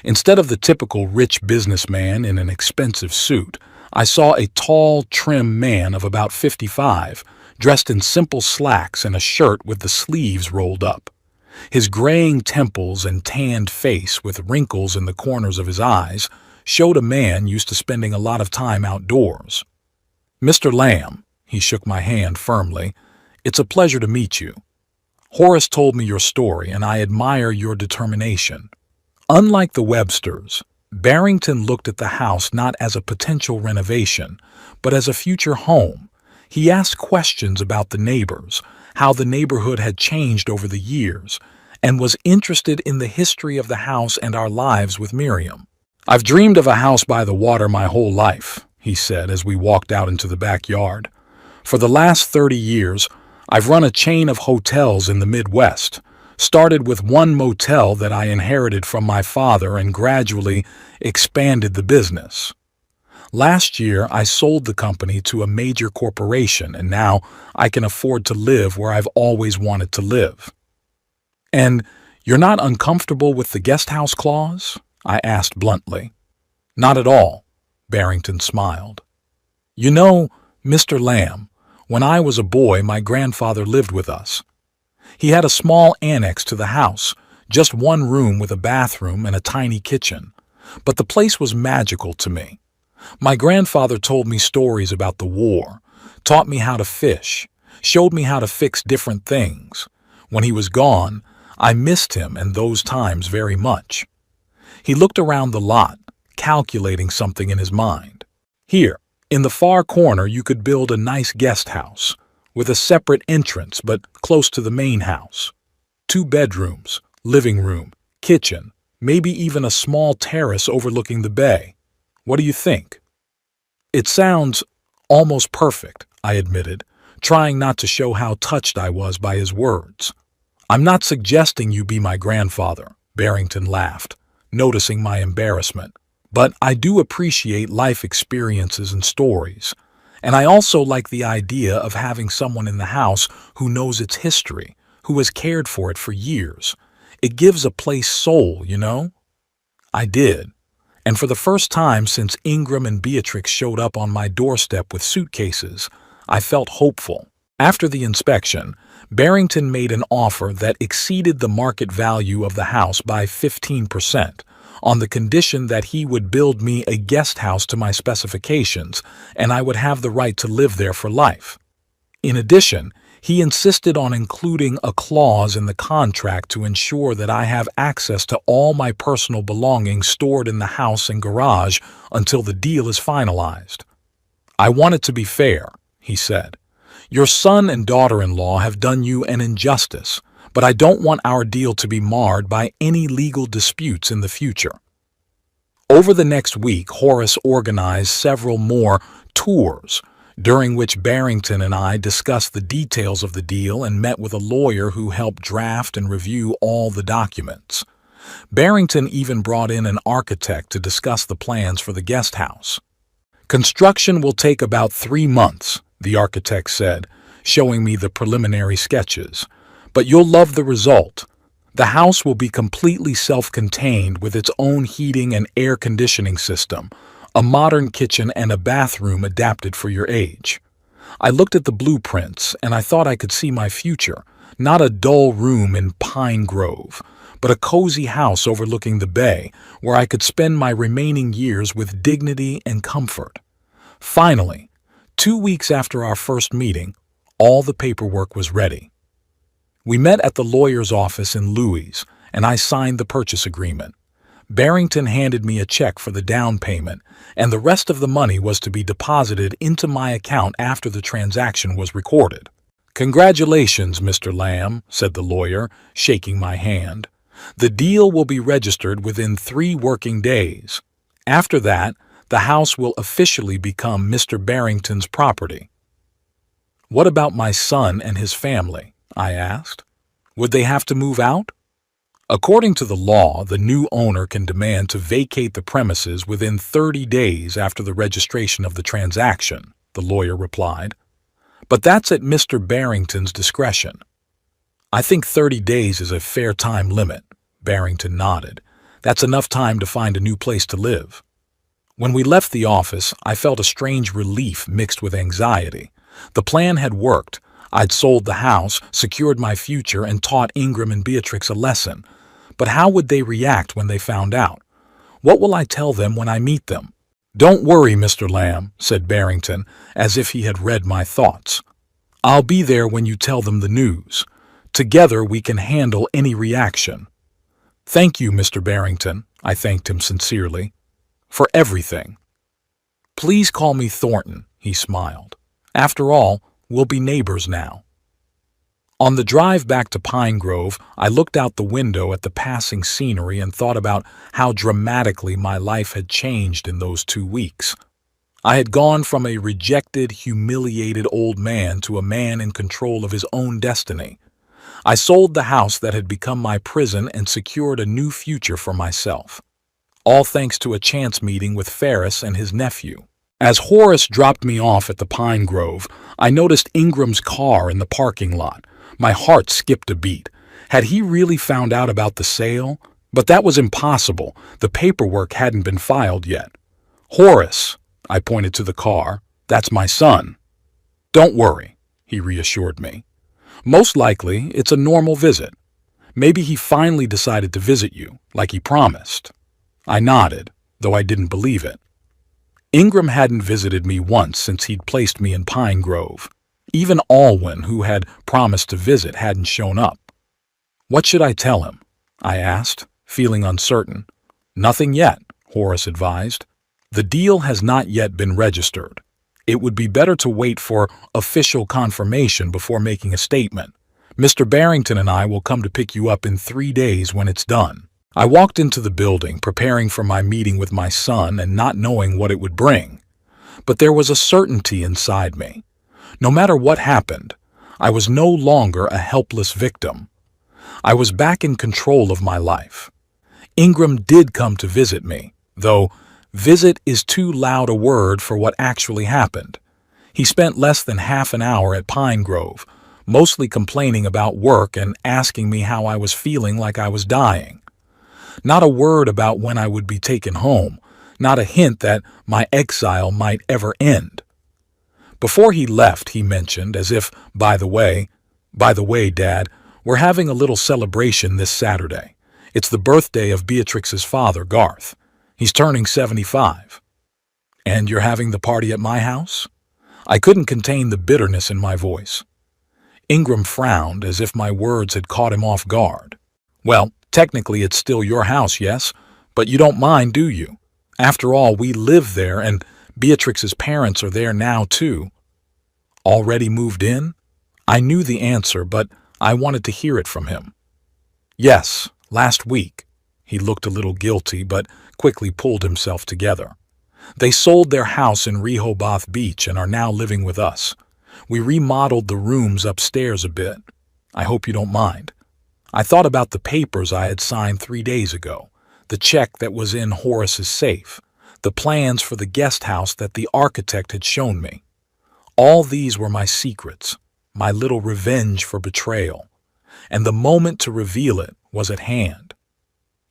Instead of the typical rich businessman in an expensive suit, I saw a tall, trim man of about 55, dressed in simple slacks and a shirt with the sleeves rolled up. His graying temples and tanned face, with wrinkles in the corners of his eyes, showed a man used to spending a lot of time outdoors. "Mr. Lamb," he shook my hand firmly, "it's a pleasure to meet you. Horace told me your story, and I admire your determination." Unlike the Websters, Barrington looked at the house not as a potential renovation, but as a future home. He asked questions about the neighbors, how the neighborhood had changed over the years, and was interested in the history of the house and our lives with Miriam. "I've dreamed of a house by the water my whole life," he said as we walked out into the backyard. "For the last 30 years, I've run a chain of hotels in the Midwest. Started with one motel that I inherited from my father and gradually expanded the business. Last year, I sold the company to a major corporation, and now I can afford to live where I've always wanted to live." "And you're not uncomfortable with the guest house clause?" I asked bluntly. "Not at all," Barrington smiled. "You know, Mr. Lamb, when I was a boy, my grandfather lived with us. He had a small annex to the house, just one room with a bathroom and a tiny kitchen. But the place was magical to me. My grandfather told me stories about the war, taught me how to fish, showed me how to fix different things. When he was gone, I missed him and those times very much." He looked around the lot, calculating something in his mind. "Here, in the far corner, you could build a nice guest house, with a separate entrance but close to the main house. 2 bedrooms, living room, kitchen, maybe even a small terrace overlooking the bay. What do you think?" "It sounds almost perfect," I admitted, trying not to show how touched I was by his words. "I'm not suggesting you be my grandfather," Barrington laughed, noticing my embarrassment. "But I do appreciate life experiences and stories. And I also like the idea of having someone in the house who knows its history, who has cared for it for years. It gives a place soul, you know?" I did. And for the first time since Ingram and Beatrix showed up on my doorstep with suitcases, I felt hopeful. After the inspection, Barrington made an offer that exceeded the market value of the house by 15%, on the condition that he would build me a guest house to my specifications, and I would have the right to live there for life. In addition, he insisted on including a clause in the contract to ensure that I have access to all my personal belongings stored in the house and garage until the deal is finalized. "I want it to be fair," he said. "Your son and daughter-in-law have done you an injustice, but I don't want our deal to be marred by any legal disputes in the future." Over the next week, Horace organized several more tours, during which Barrington and I discussed the details of the deal and met with a lawyer who helped draft and review all the documents. Barrington even brought in an architect to discuss the plans for the guest house. "Construction will take about 3 months," the architect said, showing me the preliminary sketches. "But you'll love the result. The house will be completely self-contained with its own heating and air conditioning system, a modern kitchen and a bathroom adapted for your age." I looked at the blueprints and I thought I could see my future, not a dull room in Pine Grove, but a cozy house overlooking the bay where I could spend my remaining years with dignity and comfort. Finally, 2 weeks after our first meeting, all the paperwork was ready. We met at the lawyer's office in Louis, and I signed the purchase agreement. Barrington handed me a check for the down payment, and the rest of the money was to be deposited into my account after the transaction was recorded. "Congratulations, Mr. Lamb," said the lawyer, shaking my hand. "The deal will be registered within 3 working days. After that, the house will officially become Mr. Barrington's property." "What about my son and his family?" I asked. "Would they have to move out?" "According to the law, the new owner can demand to vacate the premises within 30 days after the registration of the transaction," the lawyer replied. "But that's at Mr. Barrington's discretion." "I think 30 days is a fair time limit," Barrington nodded. "That's enough time to find a new place to live." When we left the office, I felt a strange relief mixed with anxiety. The plan had worked. I'd sold the house, secured my future, and taught Ingram and Beatrix a lesson. But how would they react when they found out? What will I tell them when I meet them? "Don't worry, Mr. Lamb," said Barrington, as if he had read my thoughts. "I'll be there when you tell them the news. Together we can handle any reaction." "Thank you, Mr. Barrington," I thanked him sincerely, "for everything." "Please call me Thornton," he smiled. "After all, we'll be neighbors now." On the drive back to Pine Grove, I looked out the window at the passing scenery and thought about how dramatically my life had changed in those 2 weeks. I had gone from a rejected, humiliated old man to a man in control of his own destiny. I sold the house that had become my prison and secured a new future for myself. All thanks to a chance meeting with Ferris and his nephew. As Horace dropped me off at the Pine Grove, I noticed Ingram's car in the parking lot. My heart skipped a beat. Had he really found out about the sale? But that was impossible. The paperwork hadn't been filed yet. "Horace," I pointed to the car, "that's my son." "Don't worry," he reassured me. "Most likely, it's a normal visit. Maybe he finally decided to visit you, like he promised." I nodded, though I didn't believe it. Ingram hadn't visited me once since he'd placed me in Pine Grove. Even Alwyn, who had promised to visit, hadn't shown up. "What should I tell him?" I asked, feeling uncertain. "Nothing yet," Horace advised. "The deal has not yet been registered. It would be better to wait for official confirmation before making a statement. Mr. Barrington and I will come to pick you up in 3 days when it's done." I walked into the building, preparing for my meeting with my son and not knowing what it would bring. But there was a certainty inside me. No matter what happened, I was no longer a helpless victim. I was back in control of my life. Ingram did come to visit me, though visit is too loud a word for what actually happened. He spent less than half an hour at Pine Grove, mostly complaining about work and asking me how I was feeling like I was dying. Not a word about when I would be taken home, not a hint that my exile might ever end. Before he left, he mentioned, as if, by the way, Dad, we're having a little celebration this Saturday. It's the birthday of Beatrix's father, Garth. He's turning 75. "And you're having the party at my house?" I couldn't contain the bitterness in my voice. Ingram frowned, as if my words had caught him off guard. "Well, technically it's still your house, yes, but you don't mind, do you? After all, we live there, and Beatrix's parents are there now, too." "Already moved in?" I knew the answer, but I wanted to hear it from him. "Yes, last week." He looked a little guilty, but quickly pulled himself together. They sold their house in Rehoboth Beach and are now living with us. We remodeled the rooms upstairs a bit. I hope you don't mind. I thought about the papers I had signed 3 days ago, the check that was in Horace's safe, the plans for the guest house that the architect had shown me. All these were my secrets, my little revenge for betrayal, and the moment to reveal it was at hand.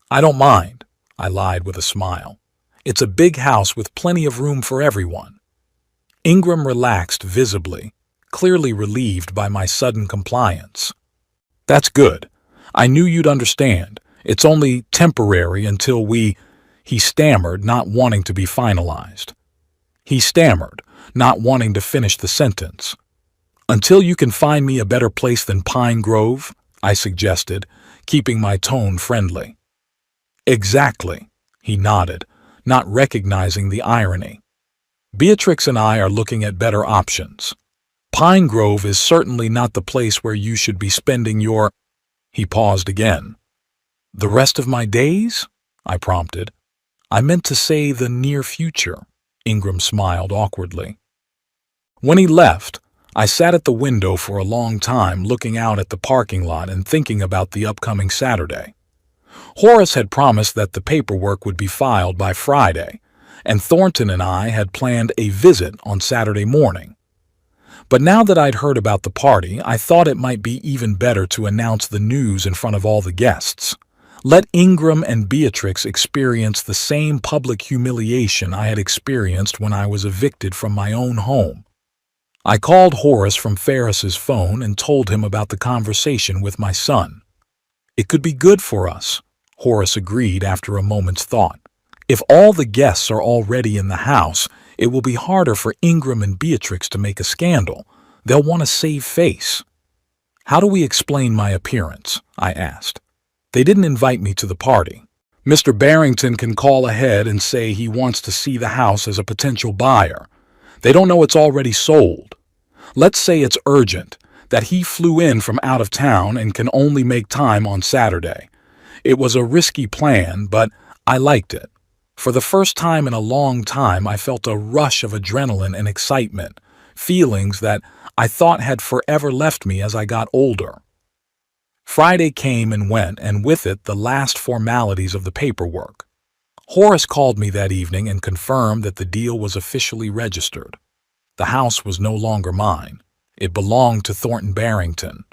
I don't mind, I lied with a smile. It's a big house with plenty of room for everyone. Ingram relaxed visibly, clearly relieved by my sudden compliance. That's good. I knew you'd understand. It's only temporary until he stammered, not wanting to be finalized. He stammered, not wanting to finish the sentence. Until you can find me a better place than Pine Grove, I suggested, keeping my tone friendly. Exactly, he nodded, not recognizing the irony. Beatrix and I are looking at better options. Pine Grove is certainly not the place where you should be spending your... He paused again. The rest of my days? I prompted. I meant to say the near future. Ingram smiled awkwardly. When he left, I sat at the window for a long time looking out at the parking lot and thinking about the upcoming Saturday. Horace had promised that the paperwork would be filed by Friday, and Thornton and I had planned a visit on Saturday morning. But now that I'd heard about the party, I thought it might be even better to announce the news in front of all the guests. Let Ingram and Beatrix experience the same public humiliation I had experienced when I was evicted from my own home. I called Horace from Ferris's phone and told him about the conversation with my son. It could be good for us, Horace agreed after a moment's thought. If all the guests are already in the house, it will be harder for Ingram and Beatrix to make a scandal. They'll want to save face. How do we explain my appearance? I asked. They didn't invite me to the party. Mr. Barrington can call ahead and say he wants to see the house as a potential buyer. They don't know it's already sold. Let's say it's urgent, that he flew in from out of town and can only make time on Saturday. It was a risky plan, but I liked it. For the first time in a long time, I felt a rush of adrenaline and excitement, feelings that I thought had forever left me as I got older. Friday came and went, and with it the last formalities of the paperwork. Horace called me that evening and confirmed that the deal was officially registered. The house was no longer mine. It belonged to Thornton Barrington.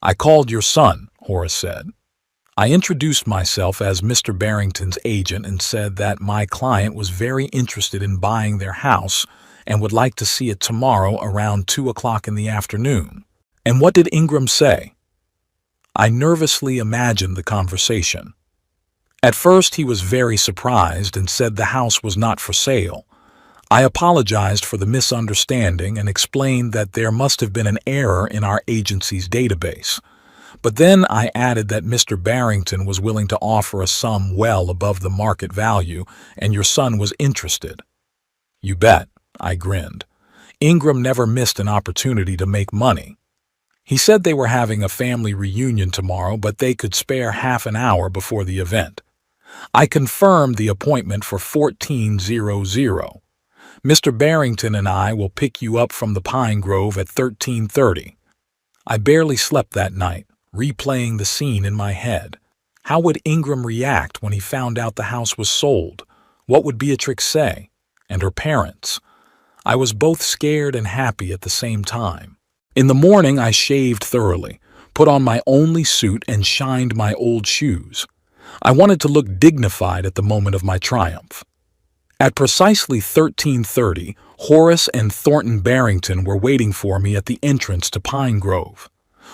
I called your son, Horace said. I introduced myself as Mr. Barrington's agent and said that my client was very interested in buying their house and would like to see it tomorrow around 2 o'clock in the afternoon. And what did Ingram say? I nervously imagined the conversation. At first he was very surprised and said the house was not for sale. I apologized for the misunderstanding and explained that there must have been an error in our agency's database. But then I added that Mr. Barrington was willing to offer a sum well above the market value, and your son was interested. You bet, I grinned. Ingram never missed an opportunity to make money. He said they were having a family reunion tomorrow, but they could spare half an hour before the event. I confirmed the appointment for 14:00. Mr. Barrington and I will pick you up from the Pine Grove at 13:30. I barely slept that night, replaying the scene in my head. How would Ingram react when he found out the house was sold? What would Beatrix say? And her parents? I was both scared and happy at the same time. In the morning, I shaved thoroughly, put on my only suit, and shined my old shoes. I wanted to look dignified at the moment of my triumph. At precisely 13:30, Horace and Thornton Barrington were waiting for me at the entrance to Pine Grove.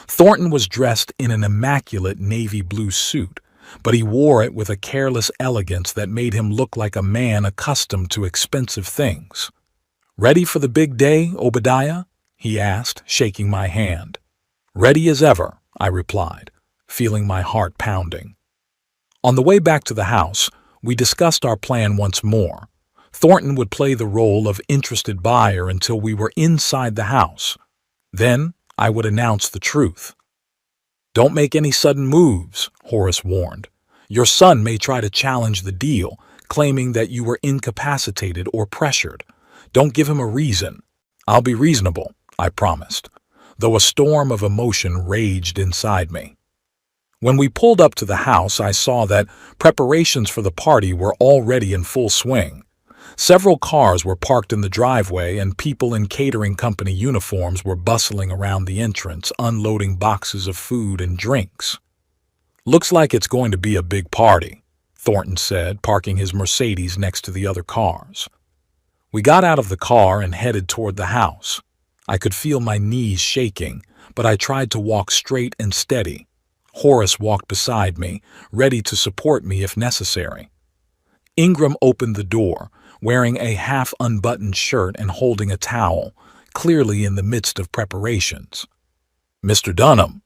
Thornton was dressed in an immaculate navy blue suit, but he wore it with a careless elegance that made him look like a man accustomed to expensive things. "Ready for the big day, Obadiah?" he asked, shaking my hand. "Ready as ever," I replied, feeling my heart pounding. On the way back to the house, we discussed our plan once more. Thornton would play the role of interested buyer until we were inside the house. Then I would announce the truth. "Don't make any sudden moves," Horace warned. "Your son may try to challenge the deal, claiming that you were incapacitated or pressured. Don't give him a reason. I'll be reasonable, I promised, though a storm of emotion raged inside me. When we pulled up to the house, I saw that preparations for the party were already in full swing. Several cars were parked in the driveway, and people in catering company uniforms were bustling around the entrance, unloading boxes of food and drinks. "Looks like it's going to be a big party," Thornton said, parking his Mercedes next to the other cars. We got out of the car and headed toward the house. I could feel my knees shaking, but I tried to walk straight and steady. Horace walked beside me, ready to support me if necessary. Ingram opened the door, wearing a half-unbuttoned shirt and holding a towel, clearly in the midst of preparations. "Mr. Dunham."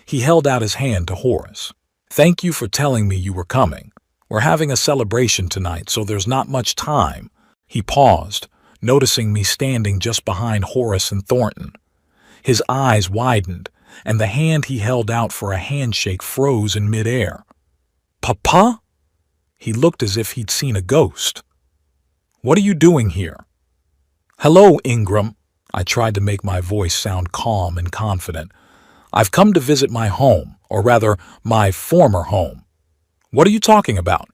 He held out his hand to Horace. "Thank you for telling me you were coming. We're having a celebration tonight, so there's not much time." He paused, noticing me standing just behind Horace and Thornton. His eyes widened, and the hand he held out for a handshake froze in midair. "Papa?" He looked as if he'd seen a ghost. "What are you doing here?" "Hello, Ingram." I tried to make my voice sound calm and confident. "I've come to visit my home, or rather, my former home." "What are you talking about?"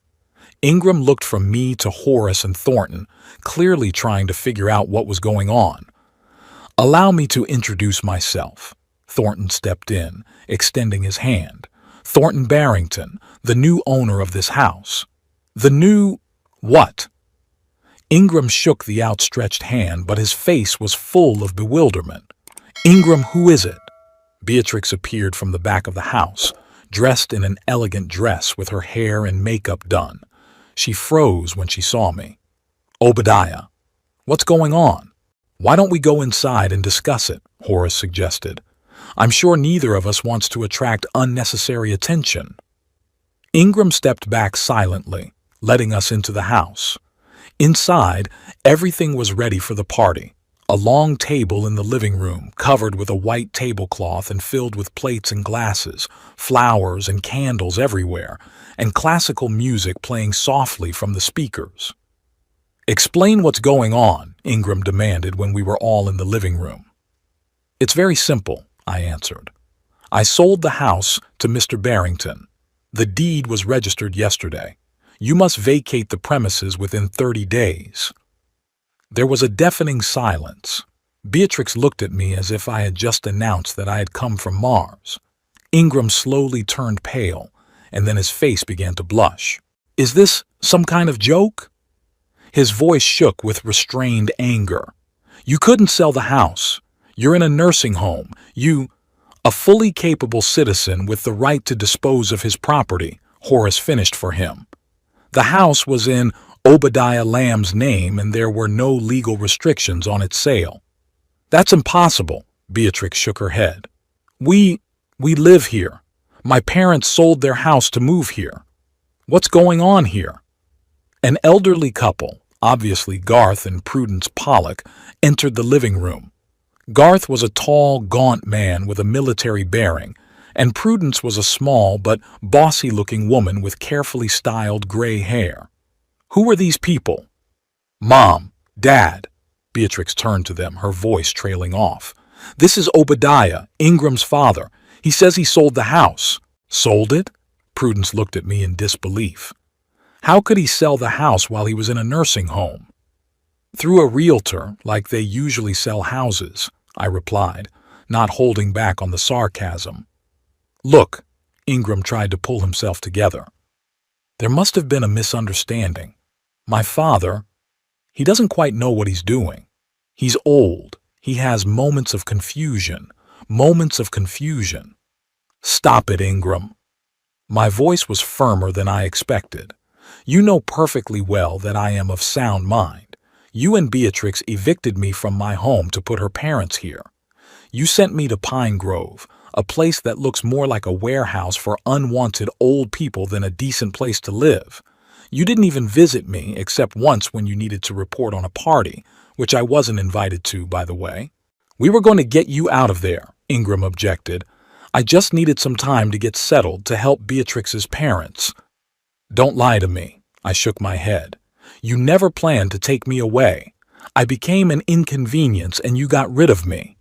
Ingram looked from me to Horace and Thornton, clearly trying to figure out what was going on. "Allow me to introduce myself." Thornton stepped in, extending his hand. "Thornton Barrington, the new owner of this house." "The new... what?" Ingram shook the outstretched hand, but his face was full of bewilderment. "Ingram, who is it?" Beatrix appeared from the back of the house, dressed in an elegant dress with her hair and makeup done. She froze when she saw me. "Obadiah." "What's going on?" "Why don't we go inside and discuss it?" Horace suggested. "I'm sure neither of us wants to attract unnecessary attention." Ingram stepped back silently, letting us into the house. Inside, everything was ready for the party. A long table in the living room, covered with a white tablecloth and filled with plates and glasses, flowers and candles everywhere, and classical music playing softly from the speakers. "Explain what's going on," Ingram demanded when we were all in the living room. "It's very simple," I answered. "I sold the house to Mr. Barrington. The deed was registered yesterday. You must vacate the premises within 30 days. There was a deafening silence. Beatrix looked at me as if I had just announced that I had come from Mars. Ingram slowly turned pale, and then his face began to blush. "Is this some kind of joke?" His voice shook with restrained anger. "You couldn't sell the house. You're in a nursing home. A fully capable citizen with the right to dispose of his property," Horace finished for him. "The house was in Obadiah Lamb's name, and there were no legal restrictions on its sale." "That's impossible," Beatrix shook her head. We live here. My parents sold their house to move here. What's going on here?" An elderly couple, obviously Garth and Prudence Pollock, entered the living room. Garth was a tall, gaunt man with a military bearing, and Prudence was a small but bossy-looking woman with carefully styled gray hair. "Who are these people?" "Mom, Dad." Beatrix turned to them, her voice trailing off. "This is Obadiah, Ingram's father. He says he sold the house." "Sold it?" Prudence looked at me in disbelief. "How could he sell the house while he was in a nursing home?" "Through a realtor, like they usually sell houses," I replied, not holding back on the sarcasm. "Look," Ingram tried to pull himself together. "There must have been a misunderstanding. My father, he doesn't quite know what he's doing. He's old. He has moments of confusion. Moments of confusion." "Stop it, Ingram." My voice was firmer than I expected. "You know perfectly well that I am of sound mind. You and Beatrix evicted me from my home to put her parents here. You sent me to Pine Grove, a place that looks more like a warehouse for unwanted old people than a decent place to live. You didn't even visit me except once when you needed to report on a party, which I wasn't invited to, by the way." "We were going to get you out of there," Ingram objected. "I just needed some time to get settled to help Beatrix's parents." "Don't lie to me," I shook my head. You never planned to take me away. I became an inconvenience and you got rid of me.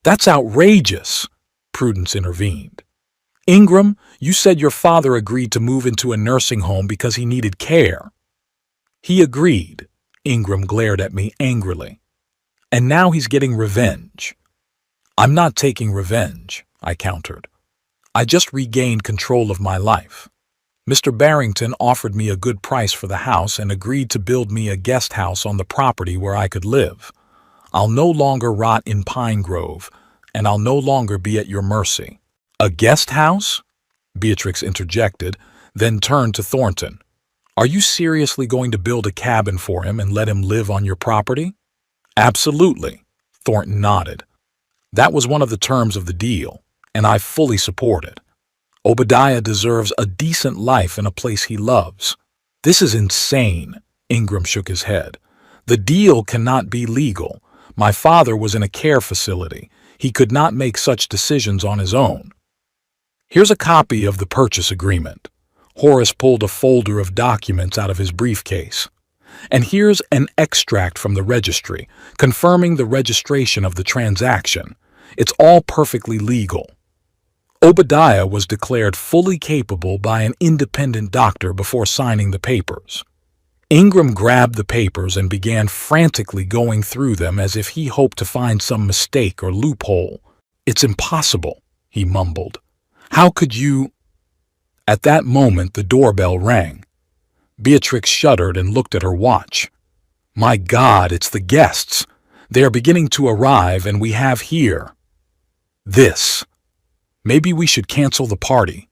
That's outrageous, Prudence intervened. Ingram, you said your father agreed to move into a nursing home because he needed care. He agreed. Ingram glared at me angrily. And now he's getting revenge. I'm not taking revenge, I countered. I just regained control of my life. Mr. Barrington offered me a good price for the house and agreed to build me a guest house on the property where I could live. I'll no longer rot in Pine Grove, and I'll no longer be at your mercy. A guest house? Beatrix interjected, then turned to Thornton. Are you seriously going to build a cabin for him and let him live on your property? Absolutely, Thornton nodded. That was one of the terms of the deal, and I fully support it. Obadiah deserves a decent life in a place he loves. This is insane, Ingram shook his head. The deal cannot be legal. My father was in a care facility. He could not make such decisions on his own. Here's a copy of the purchase agreement. Horace pulled a folder of documents out of his briefcase. And here's an extract from the registry, confirming the registration of the transaction. It's all perfectly legal. Obadiah was declared fully capable by an independent doctor before signing the papers. Ingram grabbed the papers and began frantically going through them as if he hoped to find some mistake or loophole. It's impossible, he mumbled. How could you? At that moment, the doorbell rang. Beatrix shuddered and looked at her watch. My God, it's the guests. They are beginning to arrive, and we have here this. Maybe we should cancel the party,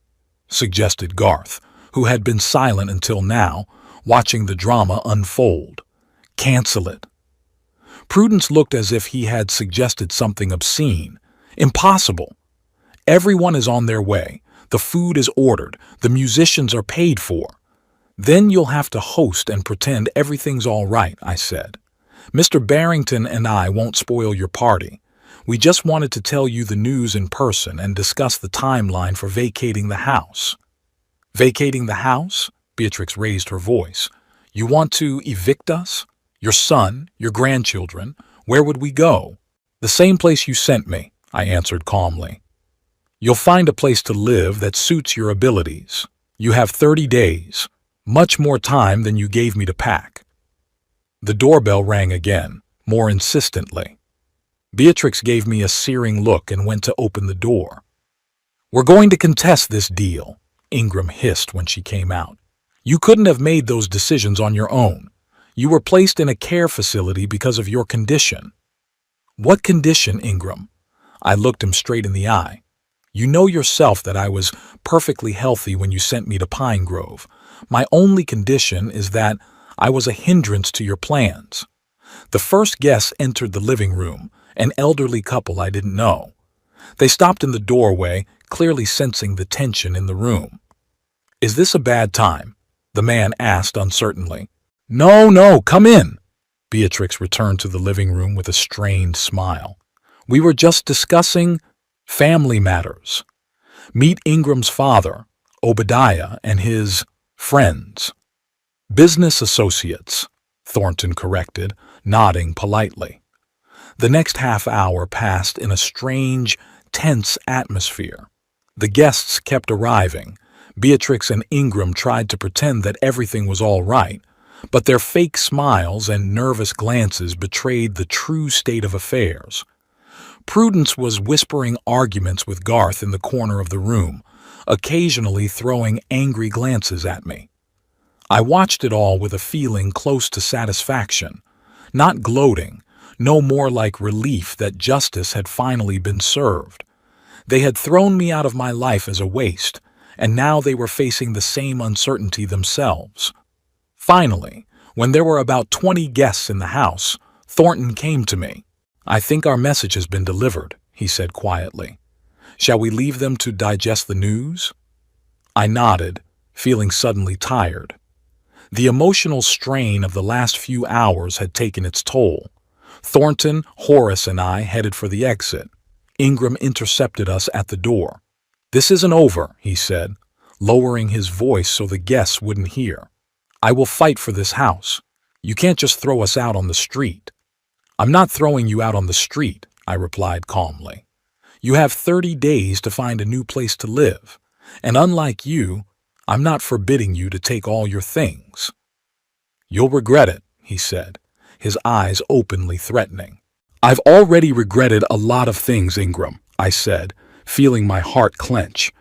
suggested Garth, who had been silent until now, watching the drama unfold. Cancel it. Prudence looked as if he had suggested something obscene. Impossible. Everyone is on their way. The food is ordered. The musicians are paid for. Then you'll have to host and pretend everything's all right, I said. Mr. Barrington and I won't spoil your party. We just wanted to tell you the news in person and discuss the timeline for vacating the house. Vacating the house? Beatrix raised her voice. You want to evict us? Your son, your grandchildren? Where would we go? The same place you sent me, I answered calmly. You'll find a place to live that suits your abilities. You have 30 days, much more time than you gave me to pack. The doorbell rang again, more insistently. Beatrix gave me a searing look and went to open the door. We're going to contest this deal, Ingram hissed when she came out. You couldn't have made those decisions on your own. You were placed in a care facility because of your condition. What condition, Ingram? I looked him straight in the eye. You know yourself that I was perfectly healthy when you sent me to Pine Grove. My only condition is that I was a hindrance to your plans. The first guests entered the living room, an elderly couple I didn't know. They stopped in the doorway, clearly sensing the tension in the room. Is this a bad time? The man asked uncertainly. No, come in. Beatrix returned to the living room with a strained smile. We were just discussing family matters. Meet Ingram's father, Obadiah, and his friends. Business associates, Thornton corrected, nodding politely. The next half hour passed in a strange, tense atmosphere. The guests kept arriving. Beatrix and Ingram tried to pretend that everything was all right, but their fake smiles and nervous glances betrayed the true state of affairs. Prudence was whispering arguments with Garth in the corner of the room, occasionally throwing angry glances at me. I watched it all with a feeling close to satisfaction, not gloating, no more like relief that justice had finally been served. They had thrown me out of my life as a waste, and now they were facing the same uncertainty themselves. Finally, when there were about 20 guests in the house, Thornton came to me. I think our message has been delivered, he said quietly. Shall we leave them to digest the news? I nodded, feeling suddenly tired. The emotional strain of the last few hours had taken its toll. Thornton, Horace, and I headed for the exit. Ingram intercepted us at the door. This isn't over, he said, lowering his voice so the guests wouldn't hear. I will fight for this house. You can't just throw us out on the street." "I'm not throwing you out on the street," I replied calmly. "You have 30 days to find a new place to live, and unlike you, I'm not forbidding you to take all your things." "You'll regret it," he said, his eyes openly threatening. "I've already regretted a lot of things, Ingram," I said, feeling my heart clench.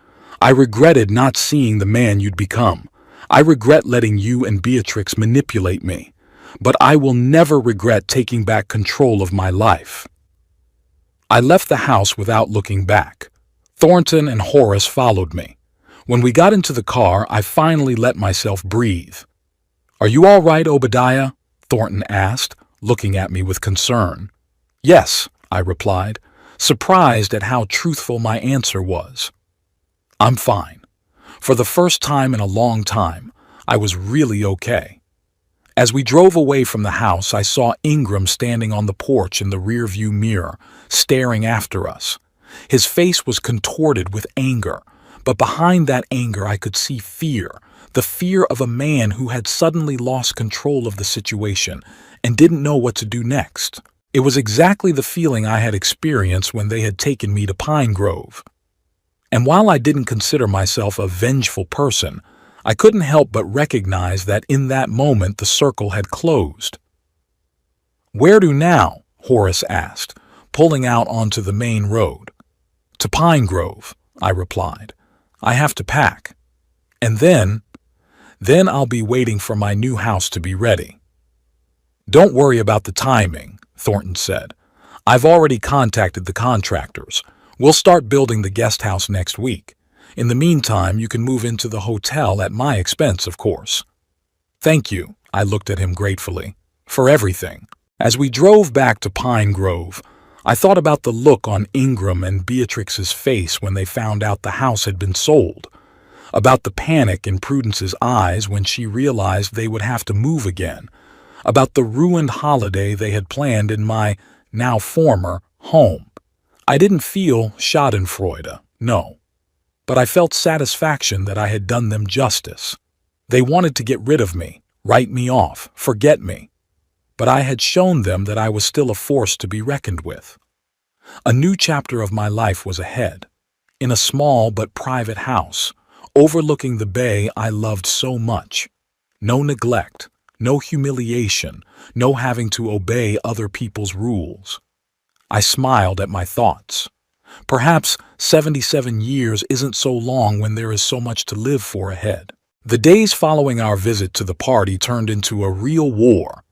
"I regretted not seeing the man you'd become. I regret letting you and Beatrix manipulate me. But I will never regret taking back control of my life." I left the house without looking back. Thornton and Horace followed me. When we got into the car, I finally let myself breathe. "Are you all right, Obadiah?" Thornton asked, looking at me with concern. "Yes," I replied, surprised at how truthful my answer was. "I'm fine. For the first time in a long time, I was really okay." As we drove away from the house, I saw Ingram standing on the porch in the rearview mirror, staring after us. His face was contorted with anger, but behind that anger I could see fear, the fear of a man who had suddenly lost control of the situation and didn't know what to do next. It was exactly the feeling I had experienced when they had taken me to Pine Grove. And while I didn't consider myself a vengeful person, I couldn't help but recognize that in that moment the circle had closed. "Where to now?" Horace asked, pulling out onto the main road. "To Pine Grove," I replied. "I have to pack. And then I'll be waiting for my new house to be ready." "Don't worry about the timing," Thornton said. "I've already contacted the contractors. We'll start building the guest house next week. In the meantime, you can move into the hotel at my expense, of course." "Thank you," I looked at him gratefully, "for everything." As we drove back to Pine Grove, I thought about the look on Ingram and Beatrix's face when they found out the house had been sold, about the panic in Prudence's eyes when she realized they would have to move again, about the ruined holiday they had planned in my, now former, home. I didn't feel schadenfreude, no. But I felt satisfaction that I had done them justice. They wanted to get rid of me, write me off, forget me. But I had shown them that I was still a force to be reckoned with. A new chapter of my life was ahead, in a small but private house, overlooking the bay I loved so much. No neglect, no humiliation, no having to obey other people's rules. I smiled at my thoughts. Perhaps 77 years isn't so long when there is so much to live for ahead. The days following our visit to the party turned into a real war.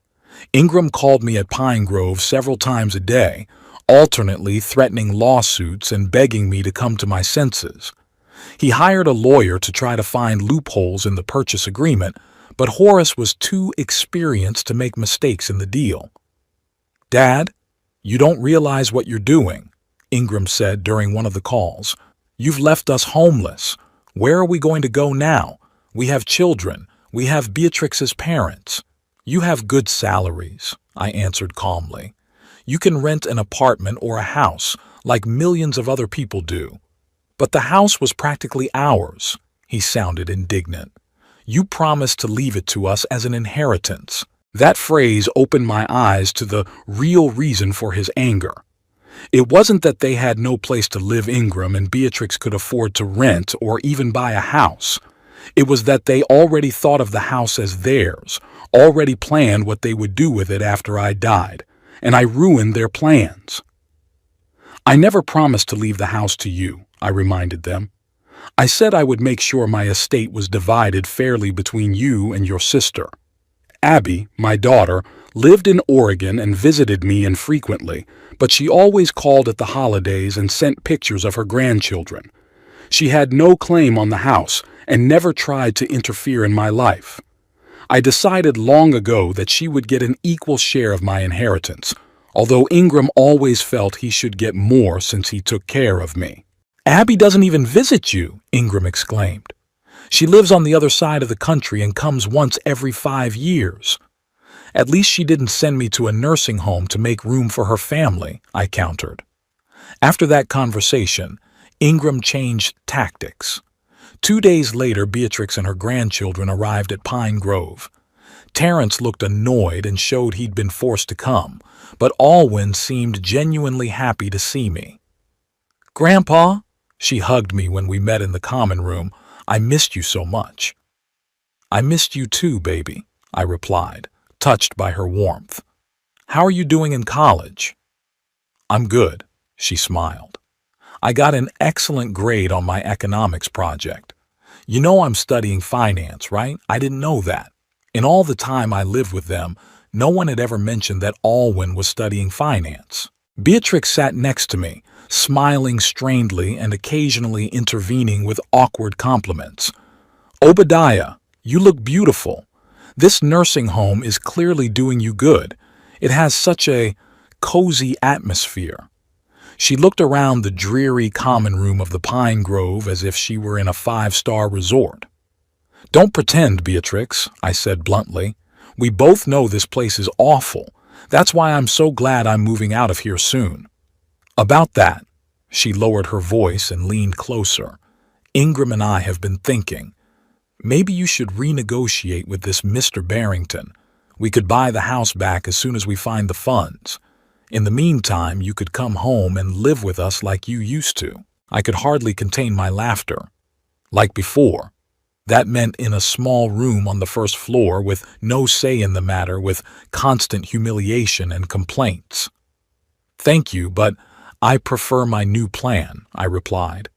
Ingram called me at Pine Grove several times a day, alternately threatening lawsuits and begging me to come to my senses. He hired a lawyer to try to find loopholes in the purchase agreement, but Horace was too experienced to make mistakes in the deal. "Dad, you don't realize what you're doing," Ingram said during one of the calls. "You've left us homeless. Where are we going to go now? We have children. We have Beatrix's parents." "You have good salaries," I answered calmly. "You can rent an apartment or a house like millions of other people do." "But the house was practically ours," he sounded indignant. "You promised to leave it to us as an inheritance." That phrase opened my eyes to the real reason for his anger. It wasn't that they had no place to live, Ingram and Beatrix could afford to rent or even buy a house. It was that they already thought of the house as theirs, already planned what they would do with it after I died, and I ruined their plans. "I never promised to leave the house to you," I reminded them. "I said I would make sure my estate was divided fairly between you and your sister." Abby, my daughter, lived in Oregon and visited me infrequently, but she always called at the holidays and sent pictures of her grandchildren. She had no claim on the house and never tried to interfere in my life. I decided long ago that she would get an equal share of my inheritance, although Ingram always felt he should get more since he took care of me. "Abby doesn't even visit you," Ingram exclaimed. "She lives on the other side of the country and comes once every 5 years. "At least she didn't send me to a nursing home to make room for her family," I countered. After that conversation, Ingram changed tactics. 2 days later, Beatrix and her grandchildren arrived at Pine Grove. Terence looked annoyed and showed he'd been forced to come, but Alwyn seemed genuinely happy to see me. "Grandpa," she hugged me when we met in the common room, "I missed you so much." "I missed you too, baby," I replied, touched by her warmth. "How are you doing in college?" "I'm good," she smiled. "I got an excellent grade on my economics project. You know I'm studying finance, right? I didn't know that. In all the time I lived with them, no one had ever mentioned that Alwyn was studying finance." Beatrix sat next to me, smiling strainedly and occasionally intervening with awkward compliments. "Obadiah, you look beautiful. This nursing home is clearly doing you good. It has such a cozy atmosphere." She looked around the dreary common room of the Pine Grove as if she were in a five-star resort. "Don't pretend, Beatrix," I said bluntly. "We both know this place is awful. That's why I'm so glad I'm moving out of here soon." "About that," she lowered her voice and leaned closer, "Ingram and I have been thinking. Maybe you should renegotiate with this Mr. Barrington. We could buy the house back as soon as we find the funds. In the meantime, you could come home and live with us like you used to." I could hardly contain my laughter. Like before. That meant in a small room on the first floor with no say in the matter, with constant humiliation and complaints. "Thank you, but I prefer my new plan," I replied.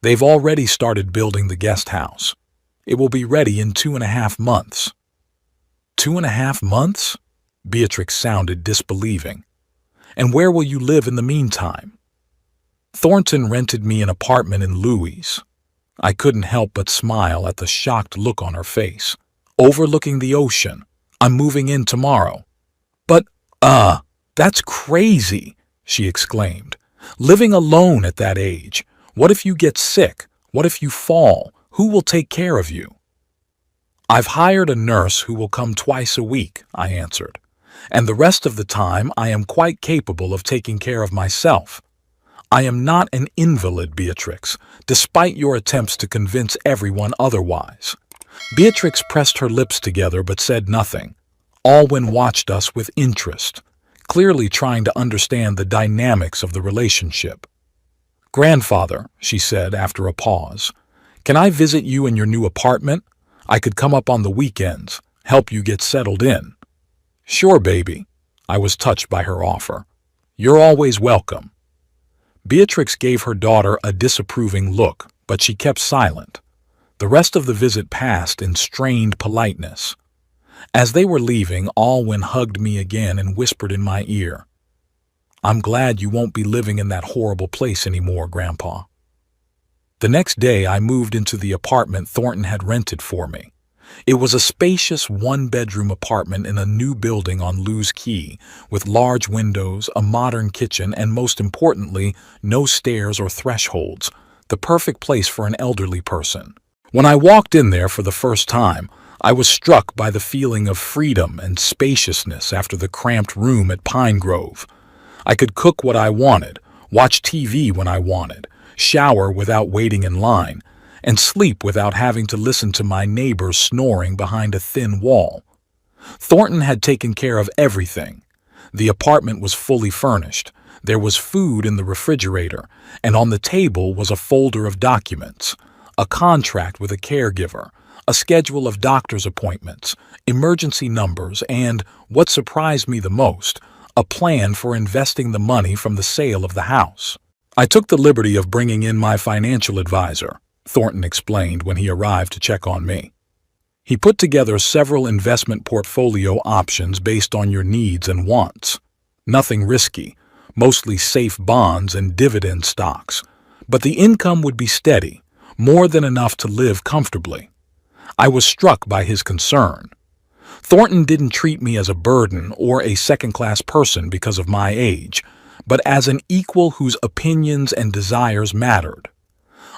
"They've already started building the guest house. It will be ready in 2.5 months." 2.5 months? Beatrix sounded disbelieving. "And where will you live in the meantime?" "Thornton rented me an apartment in Louis." I couldn't help but smile at the shocked look on her face. "Overlooking the ocean. I'm moving in tomorrow." "But, that's crazy," she exclaimed. "Living alone at that age. What if you get sick? What if you fall? Who will take care of you?" "I've hired a nurse who will come twice a week," I answered. "And the rest of the time I am quite capable of taking care of myself. I am not an invalid, Beatrix, despite your attempts to convince everyone otherwise." Beatrix pressed her lips together but said nothing. Alwyn watched us with interest, clearly trying to understand the dynamics of the relationship. "Grandfather," she said after a pause, "can I visit you in your new apartment? I could come up on the weekends, help you get settled in." "Sure, baby." I was touched by her offer. "You're always welcome." Beatrix gave her daughter a disapproving look, but she kept silent. The rest of the visit passed in strained politeness. As they were leaving, Alwyn hugged me again and whispered in my ear, "I'm glad you won't be living in that horrible place anymore, Grandpa." The next day I moved into the apartment Thornton had rented for me. It was a spacious one-bedroom apartment in a new building on Lewes Quay, with large windows, a modern kitchen, and most importantly, no stairs or thresholds, the perfect place for an elderly person. When I walked in there for the first time, I was struck by the feeling of freedom and spaciousness after the cramped room at Pine Grove. I could cook what I wanted, watch TV when I wanted, shower without waiting in line, and sleep without having to listen to my neighbors snoring behind a thin wall. Thornton had taken care of everything. The apartment was fully furnished. There was food in the refrigerator, and on the table was a folder of documents, a contract with a caregiver, a schedule of doctor's appointments, emergency numbers, and, what surprised me the most, a plan for investing the money from the sale of the house. "I took the liberty of bringing in my financial advisor," Thornton explained when he arrived to check on me. "He put together several investment portfolio options based on your needs and wants. Nothing risky, mostly safe bonds and dividend stocks, but the income would be steady, more than enough to live comfortably." I was struck by his concern. Thornton didn't treat me as a burden or a second-class person because of my age, but as an equal whose opinions and desires mattered.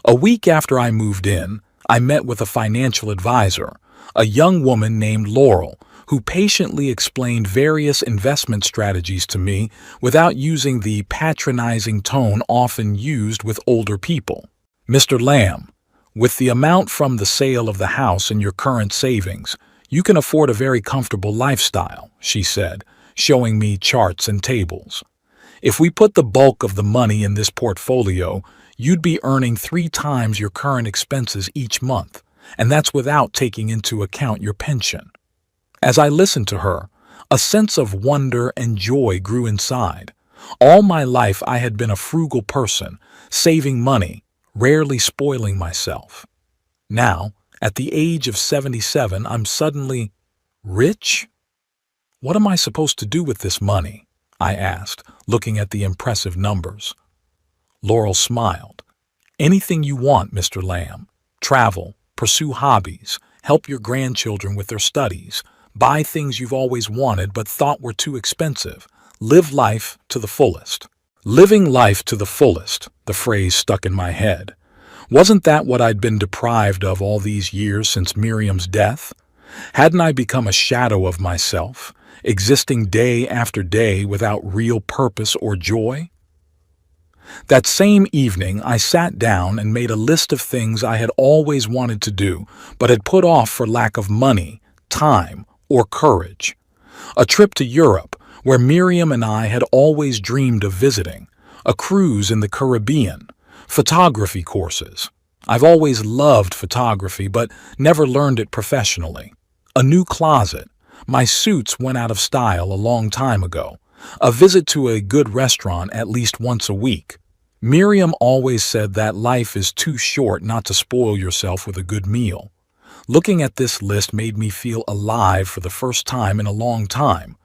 A week after I moved in, I met with a financial advisor, a young woman named Laurel, who patiently explained various investment strategies to me without using the patronizing tone often used with older people. "Mr. Lamb, With the amount from the sale of the house and your current savings, you can afford a very comfortable lifestyle, she said, showing me charts and tables. If we put the bulk of the money in this portfolio, you'd be earning 3 times your current expenses each month, and that's without taking into account your pension. As I listened to her, a sense of wonder and joy grew inside. All my life I had been a frugal person, saving money, rarely spoiling myself. Now, at the age of 77, I'm suddenly rich? What am I supposed to do with this money? I asked, looking at the impressive numbers. Laurel smiled. Anything you want, Mr. Lamb. Travel, pursue hobbies, help your grandchildren with their studies, buy things you've always wanted but thought were too expensive. Live life to the fullest. Living life to the fullest, the phrase stuck in my head. Wasn't that what I'd been deprived of all these years since Miriam's death? Hadn't I become a shadow of myself, existing day after day without real purpose or joy? That same evening, I sat down and made a list of things I had always wanted to do, but had put off for lack of money, time, or courage. A trip to Europe, where Miriam and I had always dreamed of visiting, a cruise in the Caribbean, photography courses. I've always loved photography, but never learned it professionally. A new closet. My suits went out of style a long time ago. A visit to a good restaurant at least once a week. Miriam always said that life is too short not to spoil yourself with a good meal. Looking at this list made me feel alive for the first time in a long time.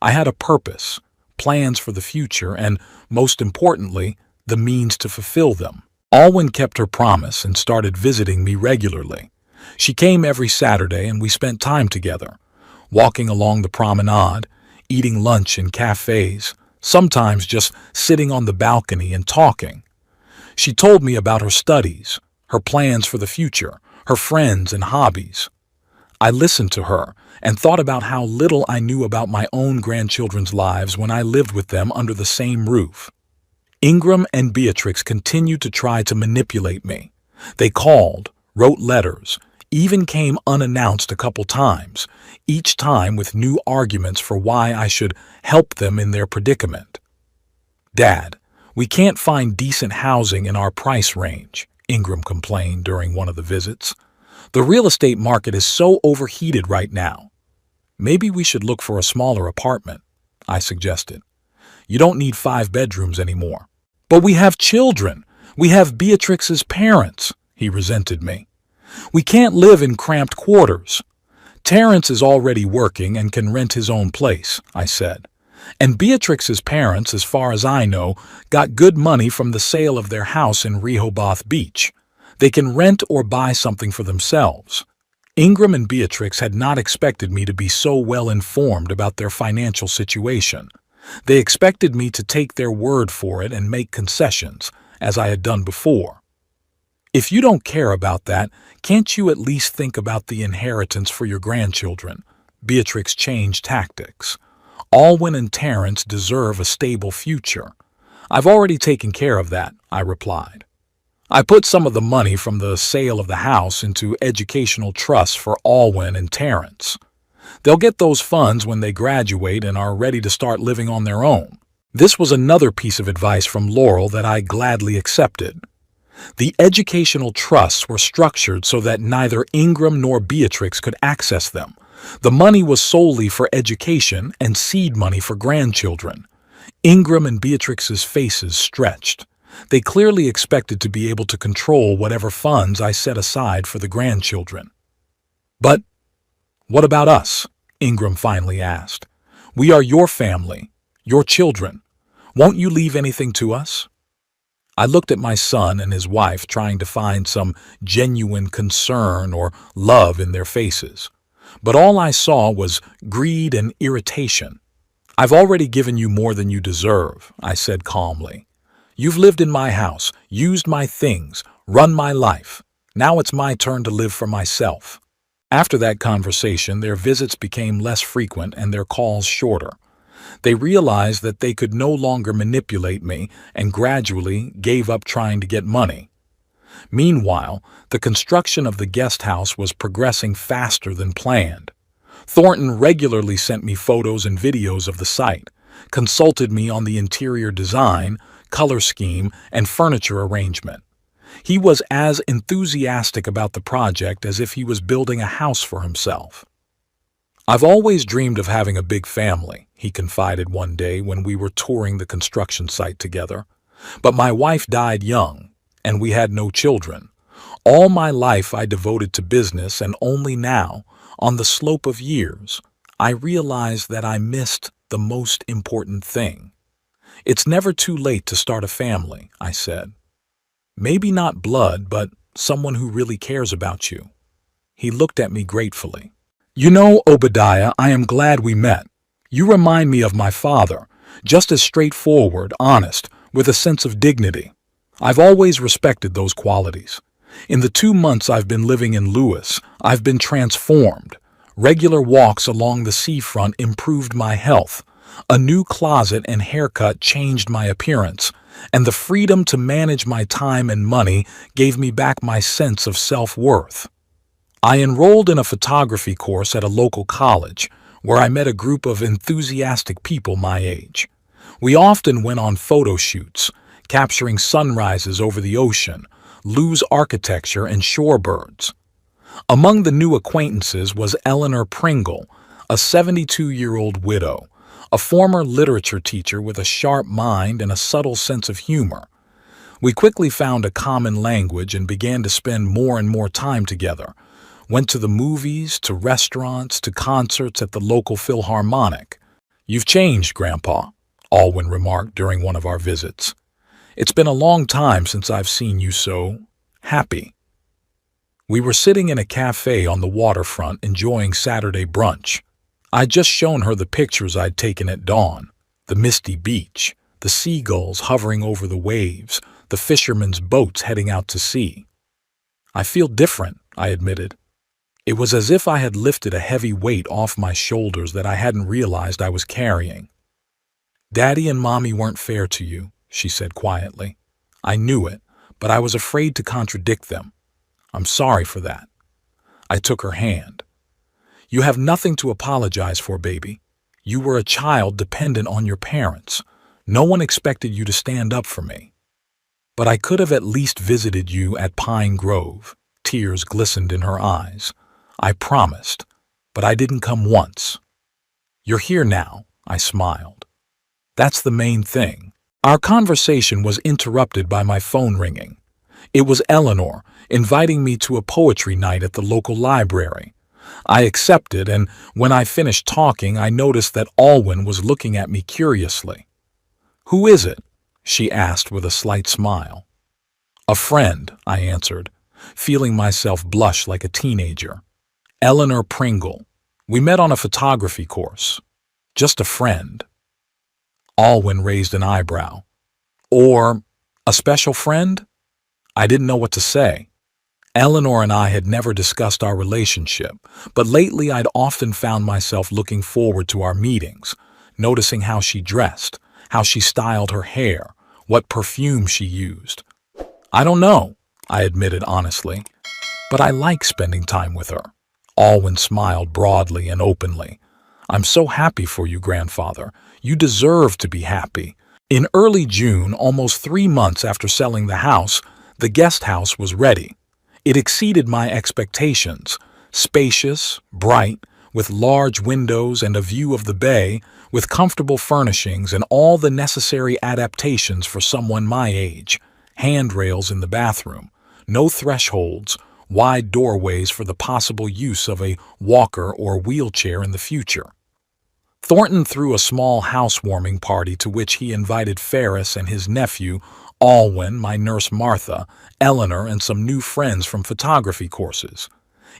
I had a purpose, plans for the future, and, most importantly, the means to fulfill them. Alwyn kept her promise and started visiting me regularly. She came every Saturday and we spent time together, walking along the promenade, eating lunch in cafes, sometimes just sitting on the balcony and talking. She told me about her studies, her plans for the future, her friends and hobbies. I listened to her and thought about how little I knew about my own grandchildren's lives when I lived with them under the same roof. Ingram and Beatrix continued to try to manipulate me. They called, wrote letters, even came unannounced a couple times, each time with new arguments for why I should help them in their predicament. "Dad, we can't find decent housing in our price range," Ingram complained during one of the visits. "The real estate market is so overheated right now." "Maybe we should look for a smaller apartment," I suggested. "You don't need 5 bedrooms anymore." "But we have children. We have Beatrix's parents," he resented me. "We can't live in cramped quarters." "Terrence is already working and can rent his own place," I said. "And Beatrix's parents, as far as I know, got good money from the sale of their house in Rehoboth Beach. They can rent or buy something for themselves." Ingram and Beatrix had not expected me to be so well informed about their financial situation. They expected me to take their word for it and make concessions, as I had done before. "If you don't care about that, can't you at least think about the inheritance for your grandchildren?" Beatrix changed tactics. "Alwyn and Terrence deserve a stable future." "I've already taken care of that," I replied. "I put some of the money from the sale of the house into educational trusts for Alwyn and Terrence. They'll get those funds when they graduate and are ready to start living on their own." This was another piece of advice from Laurel that I gladly accepted. The educational trusts were structured so that neither Ingram nor Beatrix could access them. The money was solely for education and seed money for grandchildren. Ingram and Beatrix's faces stretched. They clearly expected to be able to control whatever funds I set aside for the grandchildren. "But what about us?" Ingram finally asked. "We are your family, your children. Won't you leave anything to us?" I looked at my son and his wife, trying to find some genuine concern or love in their faces. But all I saw was greed and irritation. "I've already given you more than you deserve," I said calmly. "You've lived in my house, used my things, run my life. Now it's my turn to live for myself." After that conversation, their visits became less frequent and their calls shorter. They realized that they could no longer manipulate me and gradually gave up trying to get money. Meanwhile, the construction of the guest house was progressing faster than planned. Thornton regularly sent me photos and videos of the site, consulted me on the interior design, color scheme, and furniture arrangement. He was as enthusiastic about the project as if he was building a house for himself. "I've always dreamed of having a big family," he confided one day when we were touring the construction site together. "But my wife died young, and we had no children. All my life I devoted to business, and only now, on the slope of years, I realized that I missed the most important thing." "It's never too late to start a family," I said. "Maybe not blood, but someone who really cares about you." He looked at me gratefully. "You know, Obadiah, I am glad we met. You remind me of my father, just as straightforward, honest, with a sense of dignity. I've always respected those qualities. In the 2 months I've been living in Lewis, I've been transformed. Regular walks along the seafront improved my health. A new closet and haircut changed my appearance, and the freedom to manage my time and money gave me back my sense of self-worth. I enrolled in a photography course at a local college, where I met a group of enthusiastic people my age. We often went on photo shoots, capturing sunrises over the ocean, Lew's architecture, and shorebirds. Among the new acquaintances was Eleanor Pringle, a 72-year-old widow, a former literature teacher with a sharp mind and a subtle sense of humor. We quickly found a common language and began to spend more and more time together. Went to the movies, to restaurants, to concerts at the local Philharmonic. "You've changed, Grandpa," Alwyn remarked during one of our visits. "It's been a long time since I've seen you so happy." We were sitting in a cafe on the waterfront enjoying Saturday brunch. I'd just shown her the pictures I'd taken at dawn, the misty beach, the seagulls hovering over the waves, the fishermen's boats heading out to sea. "I feel different," I admitted. It was as if I had lifted a heavy weight off my shoulders that I hadn't realized I was carrying. "Daddy and Mommy weren't fair to you," she said quietly. "I knew it, but I was afraid to contradict them. I'm sorry for that." I took her hand. "You have nothing to apologize for, baby. You were a child dependent on your parents. No one expected you to stand up for me. But I could have at least visited you at Pine Grove." Tears glistened in her eyes. "I promised, but I didn't come once. You're here now," I smiled. "That's the main thing." Our conversation was interrupted by my phone ringing. It was Eleanor, inviting me to a poetry night at the local library. I accepted, and when I finished talking, I noticed that Alwyn was looking at me curiously. "Who is it?" she asked with a slight smile. "A friend," I answered, feeling myself blush like a teenager. "Eleanor Pringle. We met on a photography course. Just a friend." Alwyn raised an eyebrow. "Or a special friend?" I didn't know what to say. Eleanor and I had never discussed our relationship, but lately I'd often found myself looking forward to our meetings, noticing how she dressed, how she styled her hair, what perfume she used. "I don't know," I admitted honestly, "but I like spending time with her." Alwyn smiled broadly and openly. "I'm so happy for you, grandfather. You deserve to be happy." In early June, almost 3 months after selling the house, the guest house was ready. It exceeded my expectations. Spacious, bright, with large windows and a view of the bay, with comfortable furnishings and all the necessary adaptations for someone my age. Handrails in the bathroom, no thresholds, wide doorways for the possible use of a walker or wheelchair in the future. Thornton threw a small housewarming party to which he invited Ferris and his nephew, Alwyn, my nurse Martha, Eleanor, and some new friends from photography courses.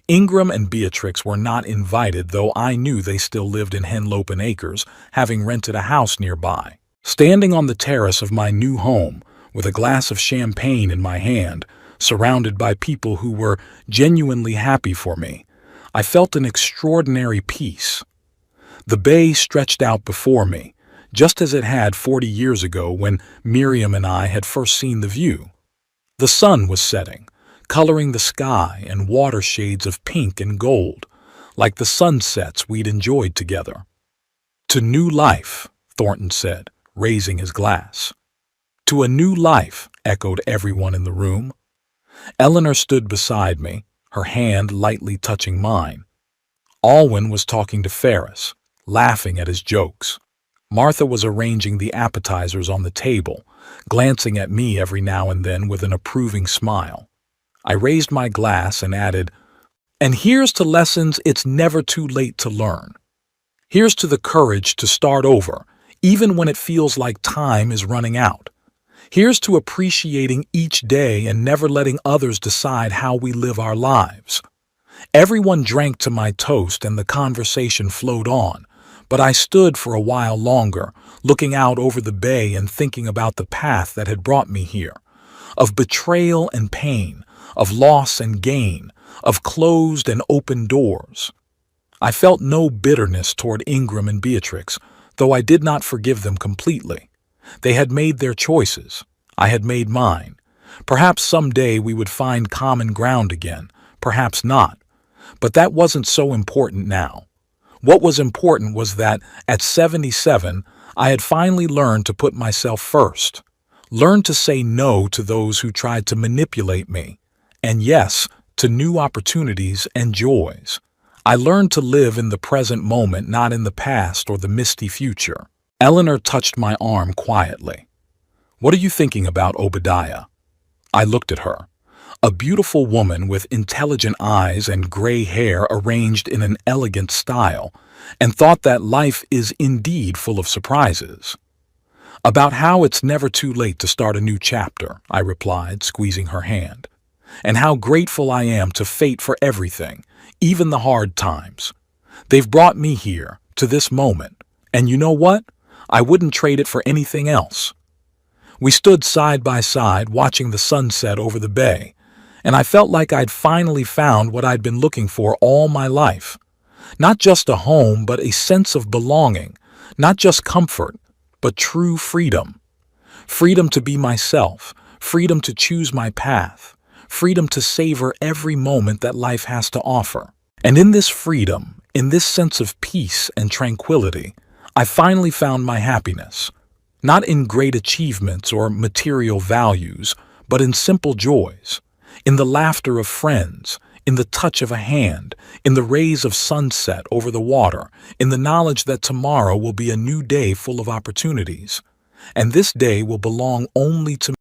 Ingram and Beatrix were not invited, though I knew they still lived in Henlopen Acres, having rented a house nearby. Standing on the terrace of my new home, with a glass of champagne in my hand, surrounded by people who were genuinely happy for me, I felt an extraordinary peace. The bay stretched out before me, just as it had 40 years ago when Miriam and I had first seen the view. The sun was setting, coloring the sky in water shades of pink and gold, like the sunsets we'd enjoyed together. "To new life," Thornton said, raising his glass. "To a new life," echoed everyone in the room. Eleanor stood beside me, her hand lightly touching mine. Alwyn was talking to Ferris, laughing at his jokes. Martha was arranging the appetizers on the table, glancing at me every now and then with an approving smile. I raised my glass and added, "And here's to lessons it's never too late to learn. Here's to the courage to start over, even when it feels like time is running out. Here's to appreciating each day and never letting others decide how we live our lives." Everyone drank to my toast and the conversation flowed on, but I stood for a while longer, looking out over the bay and thinking about the path that had brought me here, of betrayal and pain, of loss and gain, of closed and open doors. I felt no bitterness toward Ingram and Beatrix, though I did not forgive them completely. They had made their choices. I had made mine. Perhaps someday we would find common ground again, perhaps not. But that wasn't so important now. What was important was that, at 77, I had finally learned to put myself first, learned to say no to those who tried to manipulate me, and yes, to new opportunities and joys. I learned to live in the present moment, not in the past or the misty future. Eleanor touched my arm quietly. "What are you thinking about, Obadiah?" I looked at her. A beautiful woman with intelligent eyes and gray hair arranged in an elegant style, and thought that life is indeed full of surprises. "About how it's never too late to start a new chapter," I replied, squeezing her hand. "And how grateful I am to fate for everything, even the hard times. They've brought me here, to this moment, and you know what? I wouldn't trade it for anything else." We stood side by side watching the sunset over the bay, and I felt like I'd finally found what I'd been looking for all my life. Not just a home, but a sense of belonging. Not just comfort, but true freedom. Freedom to be myself, freedom to choose my path, freedom to savor every moment that life has to offer. And in this freedom, in this sense of peace and tranquility, I finally found my happiness. Not in great achievements or material values, but in simple joys. In the laughter of friends, in the touch of a hand, in the rays of sunset over the water, in the knowledge that tomorrow will be a new day full of opportunities. And this day will belong only to